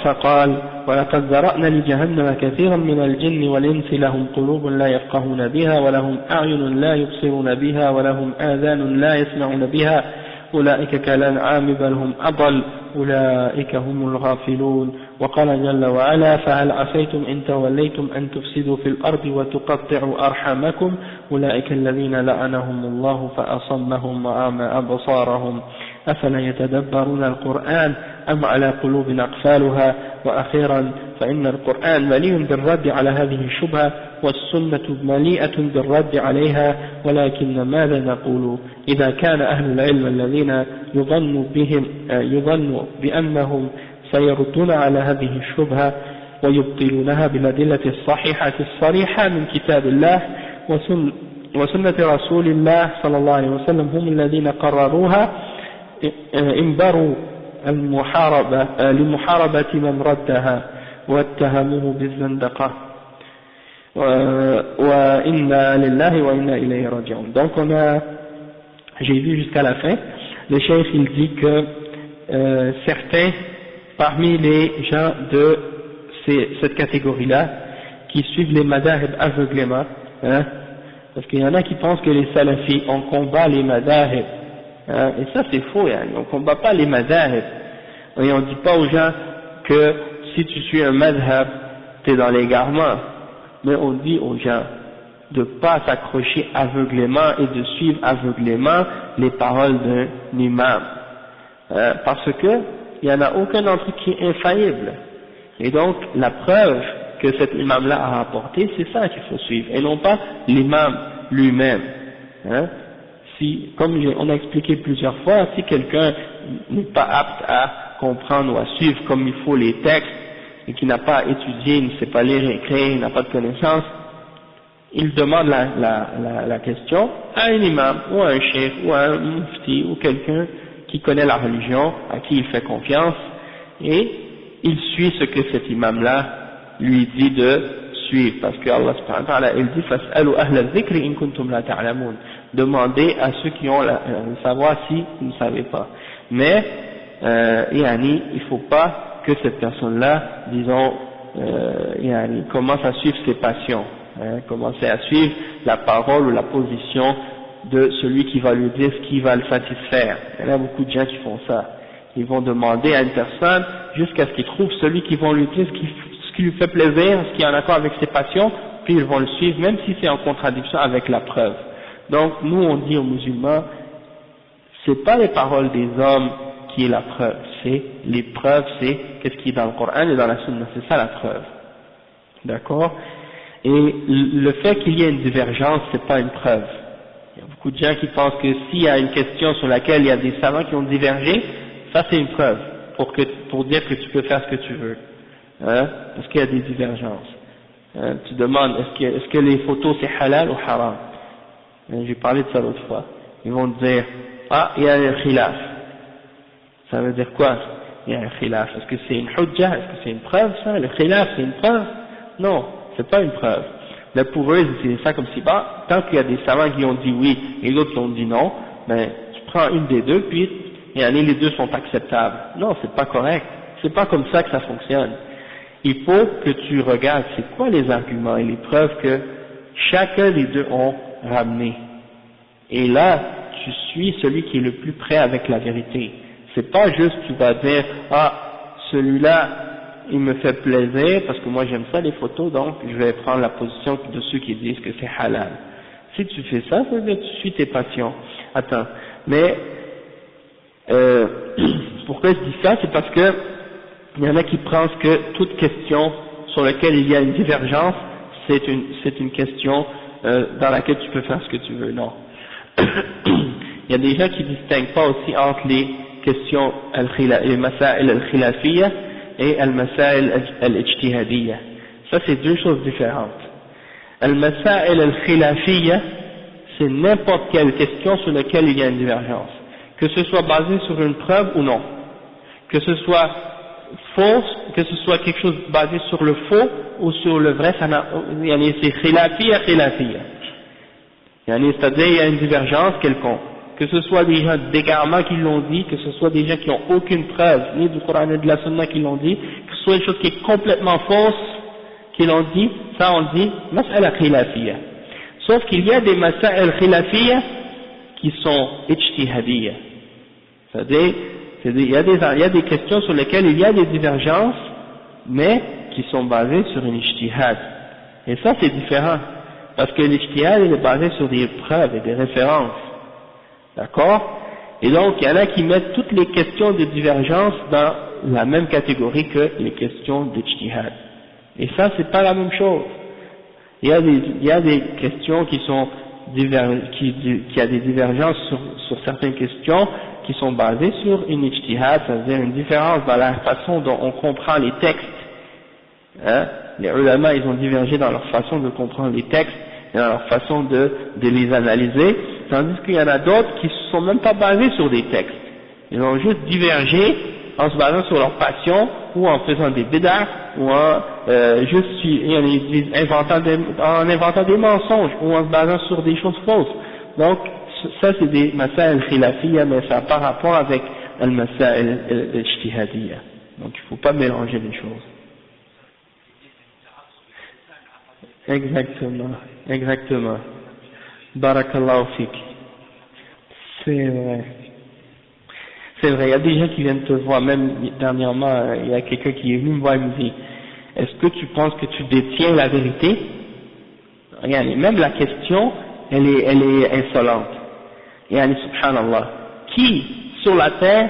فقال ولقد ذرأنا لجهنم كثيرا من الجن والإنس لهم قلوب لا يفقهون بها ولهم أعين لا يبصرون بها ولهم آذان لا يسمعون بها أولئك كالأنعام بل هم أضل أولئك هم الغافلون. وقال جل وعلا فهل عسيتم إن توليتم أن تفسدوا في الأرض وتقطعوا أرحامكم أولئك الذين لعنهم الله فأصمهم وأعمى أبصارهم أفلا يتدبرون القرآن أم على قلوب أقفالها. وأخيرا فإن القرآن مليء بالرد على هذه الشبهة والسنة مليئة بالرد عليها. ولكن ماذا نقول إذا كان أهل العلم الذين يظن بأنهم سيردون على هذه الشبهة ويبطلونها بالأدلة الصحيحة الصريحة من كتاب الله وسنة رسول الله صلى الله عليه وسلم هم الذين قرروها انبروا لمحاربة من ردها واتهموه بالزندقة وإنا لله وإنا إليه راجعون. Donc j'ai vu jusqu'à la fin, le cheikh il dit que certains parmi les gens de cette catégorie-là qui suivent les madahib aveuglément, hein, parce qu'il y en a qui pensent que les salafis on combat les madahib, hein, et ça c'est faux, hein, on combat pas les madahib, et on dit pas aux gens que si tu suis un madhab t'es dans l'égarement, mais on dit aux gens de pas s'accrocher aveuglément et de suivre aveuglément les paroles d'un imam, parce que il n'y en a aucun d'entre eux qui est infaillible. Et donc, la preuve que cet imam-là a rapporté, c'est ça qu'il faut suivre, et non pas l'imam lui-même. Hein? Si, comme on a expliqué plusieurs fois, si quelqu'un n'est pas apte à comprendre ou à suivre comme il faut les textes, et qui n'a pas étudié, il ne sait pas lire et écrire, il n'a pas de connaissances, il demande la question à un imam, ou à un cheikh, ou à un mufti, ou quelqu'un qui connaît la religion, à qui il fait confiance, et il suit ce que cet imam-là lui dit de suivre, parce que Allah subhanahu wa ta'ala, il dit فَاسْأَلُوا أَهْلَ الذِّكْرِ إِن كُنتُمْ لَا تَعْلَمُونَ, demandez à ceux qui ont le savoir si vous ne savez pas. Mais il faut pas que cette personne-là, disons, commence à suivre ses passions, commencer à suivre la parole ou la position de celui qui va lui dire ce qui va le satisfaire. Il y en a beaucoup de gens qui font ça. Ils vont demander à une personne jusqu'à ce qu'ils trouvent celui qui va lui dire ce qui lui fait plaisir, ce qui est en accord avec ses passions, puis ils vont le suivre même si c'est en contradiction avec la preuve. Donc nous on dit aux musulmans, c'est pas les paroles des hommes qui est la preuve, c'est les preuves, c'est qu'est-ce qui est dans le Coran et dans la Sunna, c'est ça la preuve. D'accord? Et le fait qu'il y ait une divergence, c'est pas une preuve. Il y a beaucoup de gens qui pensent que s'il y a une question sur laquelle il y a des savants qui ont divergé, ça c'est une preuve pour dire que tu peux faire ce que tu veux, hein, parce qu'il y a des divergences. Hein, tu demandes est-ce que les photos c'est halal ou haram? J'ai parlé de ça l'autre fois. Ils vont te dire il y a un khilaf. Ça veut dire quoi? Il y a un khilaf. Est-ce que c'est une hujja? Est-ce que c'est une preuve ça? Le khilaf c'est une preuve? Non, c'est pas une preuve. Mais pour eux, c'est ça comme si, tant qu'il y a des savants qui ont dit oui et d'autres qui ont dit non, ben, tu prends une des deux, puis, les deux sont acceptables. Non, c'est pas correct. C'est pas comme ça que ça fonctionne. Il faut que tu regardes c'est quoi les arguments et les preuves que chacun des deux ont ramené. Et là, tu suis celui qui est le plus près avec la vérité. C'est pas juste tu vas dire, celui-là, il me fait plaisir parce que moi j'aime ça les photos, donc je vais prendre la position de ceux qui disent que c'est halal. Si tu fais ça, ça veut dire que tu suis tes passions. Attends, mais pourquoi je dis ça? C'est parce que il y en a qui pensent que toute question sur laquelle il y a une divergence, c'est une question dans laquelle tu peux faire ce que tu veux, non. Il y a des gens qui distinguent pas aussi entre les questions les masail al-khilafiyya et al-masail al-ijtihadiyya. Ça c'est deux choses différentes. Al-masail al-khilafiyya, c'est n'importe quelle question sur laquelle il y a une divergence, que ce soit basé sur une preuve ou non, que ce soit fausse, que ce soit quelque chose basé sur le faux ou sur le vrai, c'est khilafiyya, c'est-à-dire il y a une divergence quelconque, que ce soit des gens d'égarement qui l'ont dit, que ce soit des gens qui n'ont aucune preuve, ni du Coran ni de la Sunna qui l'ont dit, que ce soit une chose qui est complètement fausse qui l'ont dit, ça on dit mas'ala khilafiyya. Sauf qu'il y a des mas'al khilafiyya qui sont ijtihadiyya, c'est-à-dire il y a des questions sur lesquelles il y a des divergences, mais qui sont basées sur une ijtihad. Et ça c'est différent, parce que l'ijtihad est basé sur des preuves et des références. D'accord? Et donc il y en a qui mettent toutes les questions de divergence dans la même catégorie que les questions d'ijtihad. Et ça c'est pas la même chose. Il y a des questions qui sont qui a des divergences sur certaines questions qui sont basées sur une ijtihad, c'est-à-dire une différence dans la façon dont on comprend les textes. Hein? Les ulama, ils ont divergé dans leur façon de comprendre les textes et dans leur façon de les analyser, tandis qu'il y en a d'autres qui ne sont même pas basés sur des textes. Ils ont juste divergé en se basant sur leur passion, ou en faisant des bid'ah, ou en en inventant des mensonges, ou en se basant sur des choses fausses. Donc ça c'est des masail khilafiyya, mais ça n'a pas rapport avec al masail al-ijtihadiyya. Donc il ne faut pas mélanger les choses. Exactement. Barakallahu fik. C'est vrai, il y a des gens qui viennent te voir, même dernièrement, il y a quelqu'un qui est venu me voir et me dit, est-ce que tu penses que tu détiens la vérité? Regardez, même la question, elle est insolente. Yani, subhanallah, qui sur la terre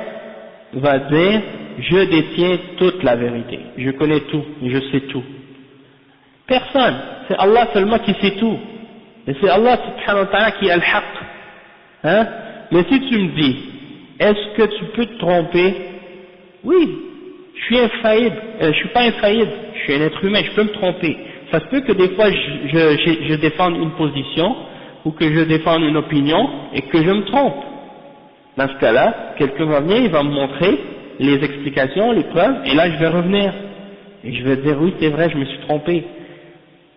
va dire, je détiens toute la vérité, je connais tout, je sais tout? Personne, c'est Allah seulement qui sait tout. Et c'est Allah subhanahu wa ta'ala qui a le haqq. Hein? Mais si tu me dis, est-ce que tu peux te tromper? Oui, je suis infaillible, je suis pas infaillible, je suis un être humain, je peux me tromper. Ça se peut que des fois je défende une position, ou que je défende une opinion, et que je me trompe. Dans ce cas-là, quelqu'un va venir, il va me montrer les explications, les preuves, et là je vais revenir. Et je vais dire, oui c'est vrai, je me suis trompé.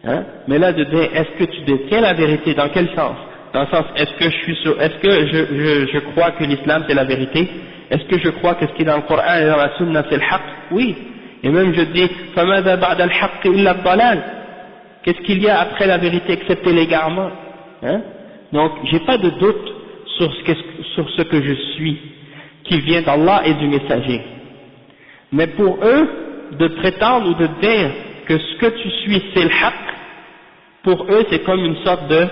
Hein? Mais là de dire, est-ce que tu détiens la vérité, dans quel sens? Dans le sens, est-ce que je crois que l'islam c'est la vérité? Est-ce que je crois que ce qui est dans le Coran et dans la Sunna c'est le haqq? Oui. Et même je dis, فَمَاذَا بَعْدَ الْحَقِّ إِلَّا الضَّلَالِ. Qu'est-ce qu'il y a après la vérité excepté l'égarement? Hein? Donc, j'ai pas de doute sur ce que je suis, qui vient d'Allah et du messager. Mais pour eux, de prétendre ou de dire que ce que tu suis c'est le haqq, pour eux c'est comme une sorte de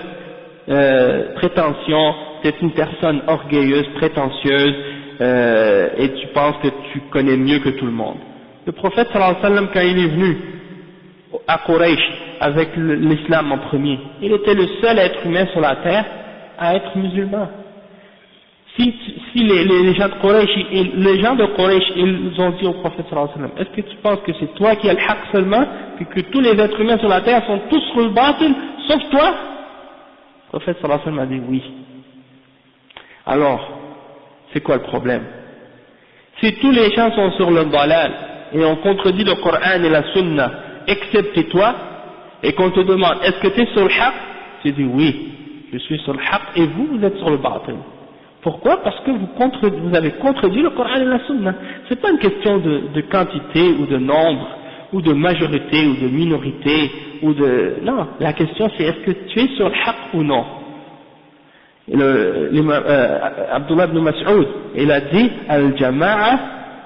prétention, c'est une personne orgueilleuse, prétentieuse, et tu penses que tu connais mieux que tout le monde. Le prophète sallallahu alayhi wa sallam, quand il est venu à Quraysh avec l'islam en premier, il était le seul être humain sur la terre à être musulman. Si les gens de Quraysh, ils ont dit au prophète sallallahu alayhi wa sallam, est-ce que tu penses que c'est toi qui as le haqq seulement, puis que tous les êtres humains sur la terre sont tous sur le batil, sauf toi? Le prophète sallallahu alayhi wa sallam a dit oui. Alors, c'est quoi le problème? Si tous les gens sont sur le dalal, et on contredit le Coran et la Sunna, excepté toi, et qu'on te demande, est-ce que tu es sur le haqq? Tu dis oui, je suis sur le haqq, et vous êtes sur le batil. Pourquoi? Parce que vous avez contredit le Coran et la Sunna. C'est pas une question de quantité, ou de nombre, ou de majorité, ou de minorité, non, la question c'est est-ce que tu es sur le haqq ou non? Abdullah ibn Mas'ud, il a dit, al-jama'a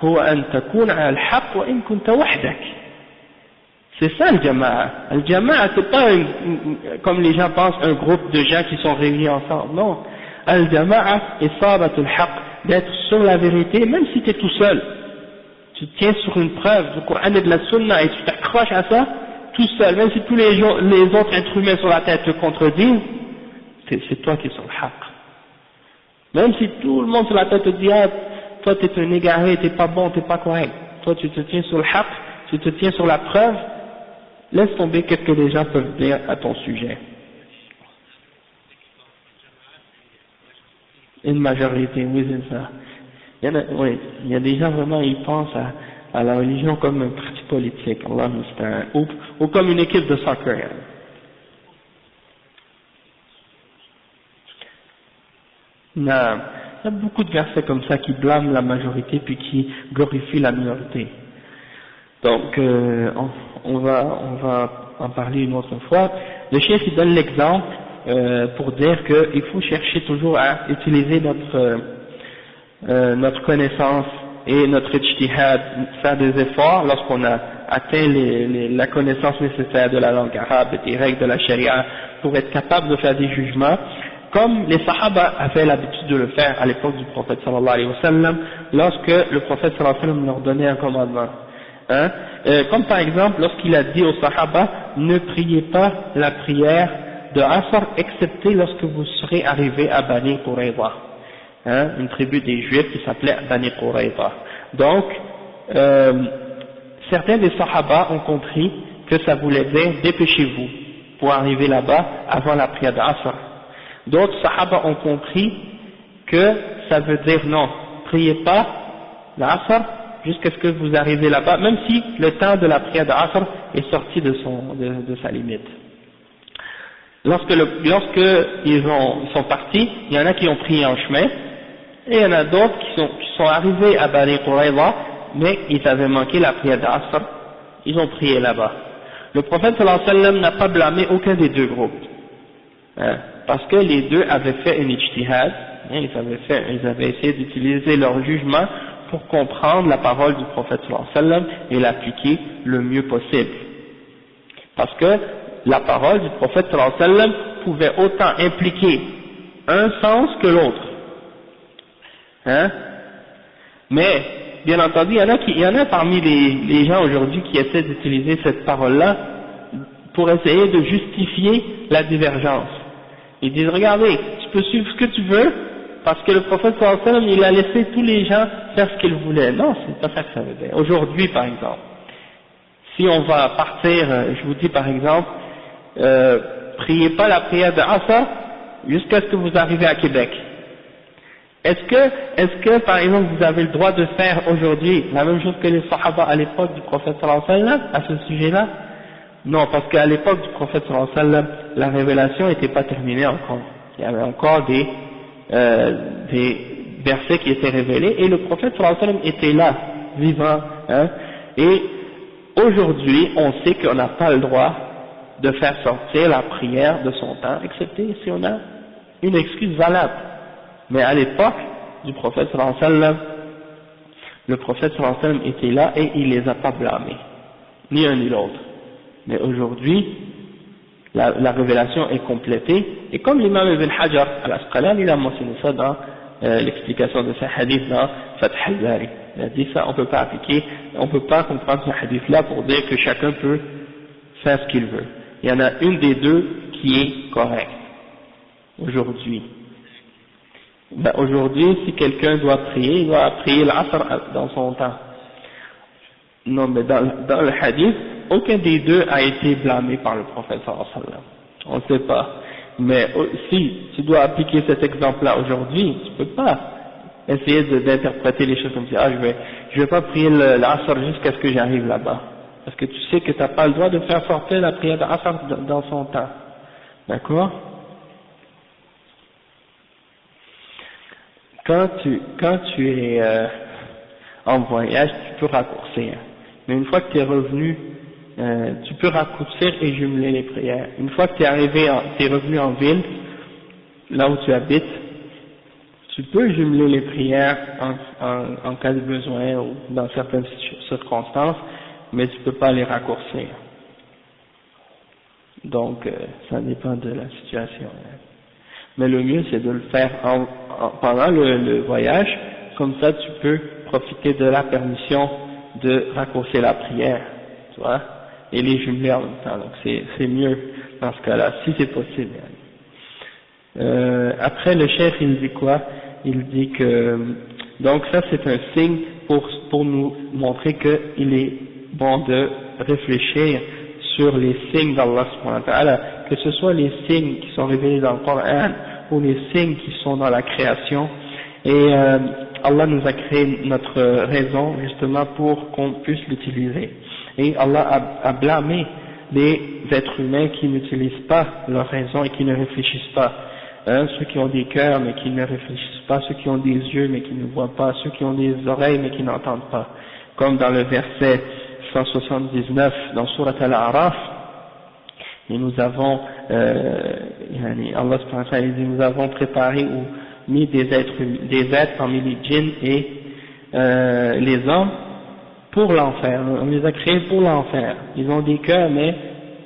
huwa an takuna al-haqq wa in kunta wahdak. C'est ça le jama'a. Le jama'a c'est pas comme les gens pensent un groupe de gens qui sont réunis ensemble, non. Al-jama'a isabatul haqq, d'être sur la vérité même si tu es tout seul. Tu tiens sur une preuve du Coran et de la Sunna et tu t'accroches à ça, tout seul, même si tous les autres êtres humains sur la terre te contredisent, c'est toi qui es sur le haqq. Même si tout le monde sur la terre te dit, ah, toi t'es un égaré, t'es pas bon, t'es pas correct. Toi tu te tiens sur le haqq, tu te tiens sur la preuve, laisse tomber qu'est-ce que les gens peuvent dire à ton sujet. Une majorité, oui c'est ça. Il y a des gens vraiment, ils pensent à la religion comme un parti politique, Allah musta'an, ou comme une équipe de soccer. Il y a beaucoup de versets comme ça qui blâment la majorité puis qui glorifient la minorité. Donc on va en parler une autre fois. Le chef il donne l'exemple pour dire qu'il faut chercher toujours à utiliser notre connaissance et notre ijtihad, faire des efforts lorsqu'on a atteint la connaissance nécessaire de la langue arabe et des règles de la charia pour être capable de faire des jugements, comme les Sahaba avaient l'habitude de le faire à l'époque du prophète sallallahu alayhi wa sallam, lorsque le prophète sallallahu alayhi wa sallam leur donnait un commandement. Comme par exemple lorsqu'il a dit aux Sahaba, ne priez pas la prière de Asr excepté lorsque vous serez arrivés à Bani Qurayza, une tribu des Juifs qui s'appelait Bani Qurayza. Donc certains des Sahaba ont compris que ça voulait dire dépêchez-vous pour arriver là-bas avant la prière de Asr. D'autres Sahaba ont compris que ça veut dire non, priez pas l'Asr jusqu'à ce que vous arrivez là-bas, même si le temps de la prière de Asr est sorti de sa limite. Lorsque ils sont partis, il y en a qui ont prié en chemin, et il y en a d'autres qui sont arrivés à Bani Qurayza, mais ils avaient manqué la prière d'Asr, ils ont prié là-bas. Le prophète sallallahu alayhi wa sallam n'a pas blâmé aucun des deux groupes, parce que les deux avaient fait une ijtihad, ils avaient essayé d'utiliser leur jugement pour comprendre la parole du prophète sallallahu alayhi wa sallam et l'appliquer le mieux possible. Parce que la parole du prophète sallallahu alayhi wa sallam pouvait autant impliquer un sens que l'autre. Mais, bien entendu, il y en a parmi les gens aujourd'hui qui essaient d'utiliser cette parole-là pour essayer de justifier la divergence. Ils disent, regardez, tu peux suivre ce que tu veux, parce que le prophète sallallahu alayhi wa sallam, il a laissé tous les gens faire ce qu'ils voulaient. Non, c'est pas ça que ça veut dire. Aujourd'hui, par exemple, si on va partir, je vous dis par exemple, priez pas la prière de Asr jusqu'à ce que vous arrivez à Québec. Est-ce que par exemple vous avez le droit de faire aujourd'hui la même chose que les Sahaba à l'époque du prophète sallallahu alayhi wa sallam à ce sujet-là? Non, parce qu'à l'époque du prophète sallallahu alayhi wa sallam, la révélation n'était pas terminée encore. Il y avait encore des versets qui étaient révélés et le prophète sallallahu alayhi wa sallam était là, vivant. Et aujourd'hui, on sait qu'on n'a pas le droit de faire sortir la prière de son temps, excepté si on a une excuse valable. Mais à l'époque du prophète sallallahu alayhi wa sallam, le prophète sallallahu alayhi wa sallam était là et il les a pas blâmés, ni un ni l'autre. Mais aujourd'hui, la révélation est complétée, et comme l'imam Ibn Hajar al-Asqalani, il a mentionné ça dans l'explication de ce hadith dans Fath al-Bari. Il a dit ça, on peut pas appliquer, on peut pas comprendre ce hadith-là pour dire que chacun peut faire ce qu'il veut. Il y en a une des deux qui est correcte, aujourd'hui. Aujourd'hui, si quelqu'un doit prier, il doit prier l'Asr dans son temps. Non, mais dans le hadith, aucun des deux a été blâmé par le prophète sallallahu alayhi wa sallam. On ne sait pas. Mais si tu dois appliquer cet exemple-là aujourd'hui, tu peux pas essayer d'interpréter les choses comme ça. Je vais pas prier l'Asr jusqu'à ce que j'arrive là-bas. Parce que tu sais que tu n'as pas le droit de faire sortir la prière d'Asr dans son temps. D'accord? Quand tu es en voyage, tu peux raccourcir. Mais une fois que tu es revenu, tu peux raccourcir et jumeler les prières. Une fois que tu es revenu en ville, là où tu habites, tu peux jumeler les prières en cas de besoin ou dans certaines circonstances, mais tu peux pas les raccourcir. Donc, ça dépend de la situation. Mais le mieux, c'est de le faire pendant le voyage, comme ça tu peux profiter de la permission de raccourcir la prière, tu vois. et les jumeler en même temps. Donc c'est mieux dans ce cas-là, si c'est possible. Après le chef il dit quoi? Il dit que donc ça c'est un signe pour nous montrer qu'il est bon de réfléchir sur les signes d'Allah subhanahu wa ta'ala, que ce soit les signes qui sont révélés dans le Coran ou les signes qui sont dans la création. Et Allah nous a créé notre raison justement pour qu'on puisse l'utiliser. Et Allah a blâmé les êtres humains qui n'utilisent pas leur raison et qui ne réfléchissent pas. Ceux qui ont des cœurs mais qui ne réfléchissent pas, ceux qui ont des yeux mais qui ne voient pas, ceux qui ont des oreilles mais qui n'entendent pas. Comme dans le verset 179 dans Surat Al-A'raf, et nous avons, Allah subhanahu wa ta'ala dit, nous avons préparé ou mis des êtres parmi les djinns et les hommes pour l'enfer. On les a créés pour l'enfer. Ils ont des cœurs mais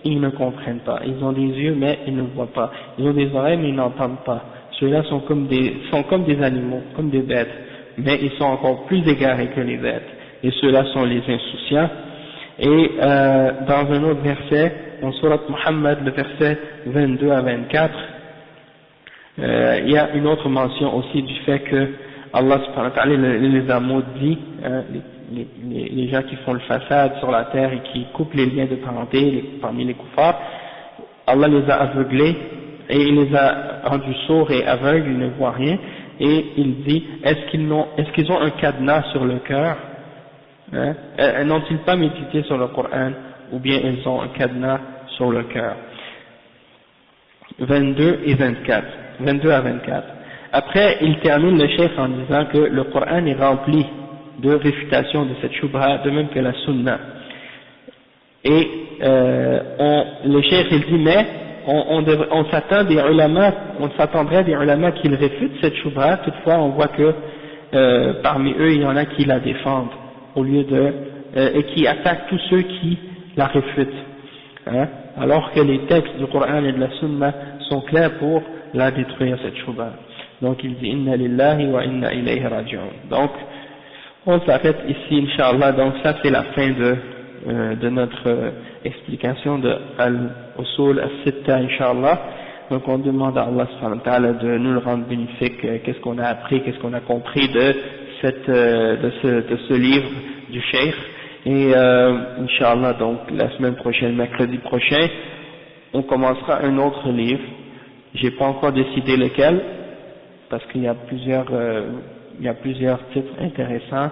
ils ne comprennent pas. Ils ont des yeux mais ils ne voient pas. Ils ont des oreilles mais ils n'entendent pas. Ceux-là sont comme des animaux, comme des bêtes, mais ils sont encore plus égarés que les bêtes. Et ceux-là sont les insouciants. Et dans un autre verset, dans Surat Muhammad, le verset 22 à 24, il y a une autre mention aussi du fait que Allah subhanahu wa ta'ala les a maudits, les gens qui font le façade sur la terre et qui coupent les liens de parenté parmi les kuffars. Allah les a aveuglés et il les a rendus sourds et aveugles, ils ne voient rien. Et il dit, est-ce qu'ils ont un cadenas sur le cœur? N'ont-ils pas médité sur le Coran, ou bien ils ont un cadenas sur le cœur? 22 à 24. Après, il termine le chef en disant que le Coran est rempli de réfutation de cette shubha, de même que la sunna. Et le chef il dit, mais on s'attendrait des ulama qu'ils réfutent cette shubha. Toutefois, on voit que parmi eux, il y en a qui la défendent au lieu et qui attaquent tous ceux qui la réfutent, alors que les textes du Coran et de la Sunna sont clairs pour la détruire, cette shubha. Donc il dit inna lillahi wa inna ilayhi raji'un. Donc on s'arrête ici, Inch'Allah. Donc ça c'est la fin de notre explication de Al-Usul As-Sitta, Inch'Allah. Donc on demande à Allah subhanahu wa ta'ala de nous le rendre bénéfique. Qu'est-ce qu'on a appris, qu'est-ce qu'on a compris de ce livre du Cheikh. Et Inch'Allah, donc la semaine prochaine, mercredi prochain, on commencera un autre livre. J'ai pas encore décidé lequel, parce qu'il y a plusieurs titres intéressants.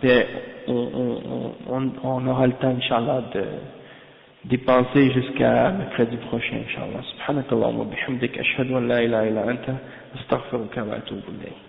Mais on aura le temps, Inch'Allah, d'y penser jusqu'à mercredi prochain, Inch'Allah. Subhanakallahumma bihamdik, ashhadu an la ilaha illa anta, astaghfiruka wa atubu ilayk.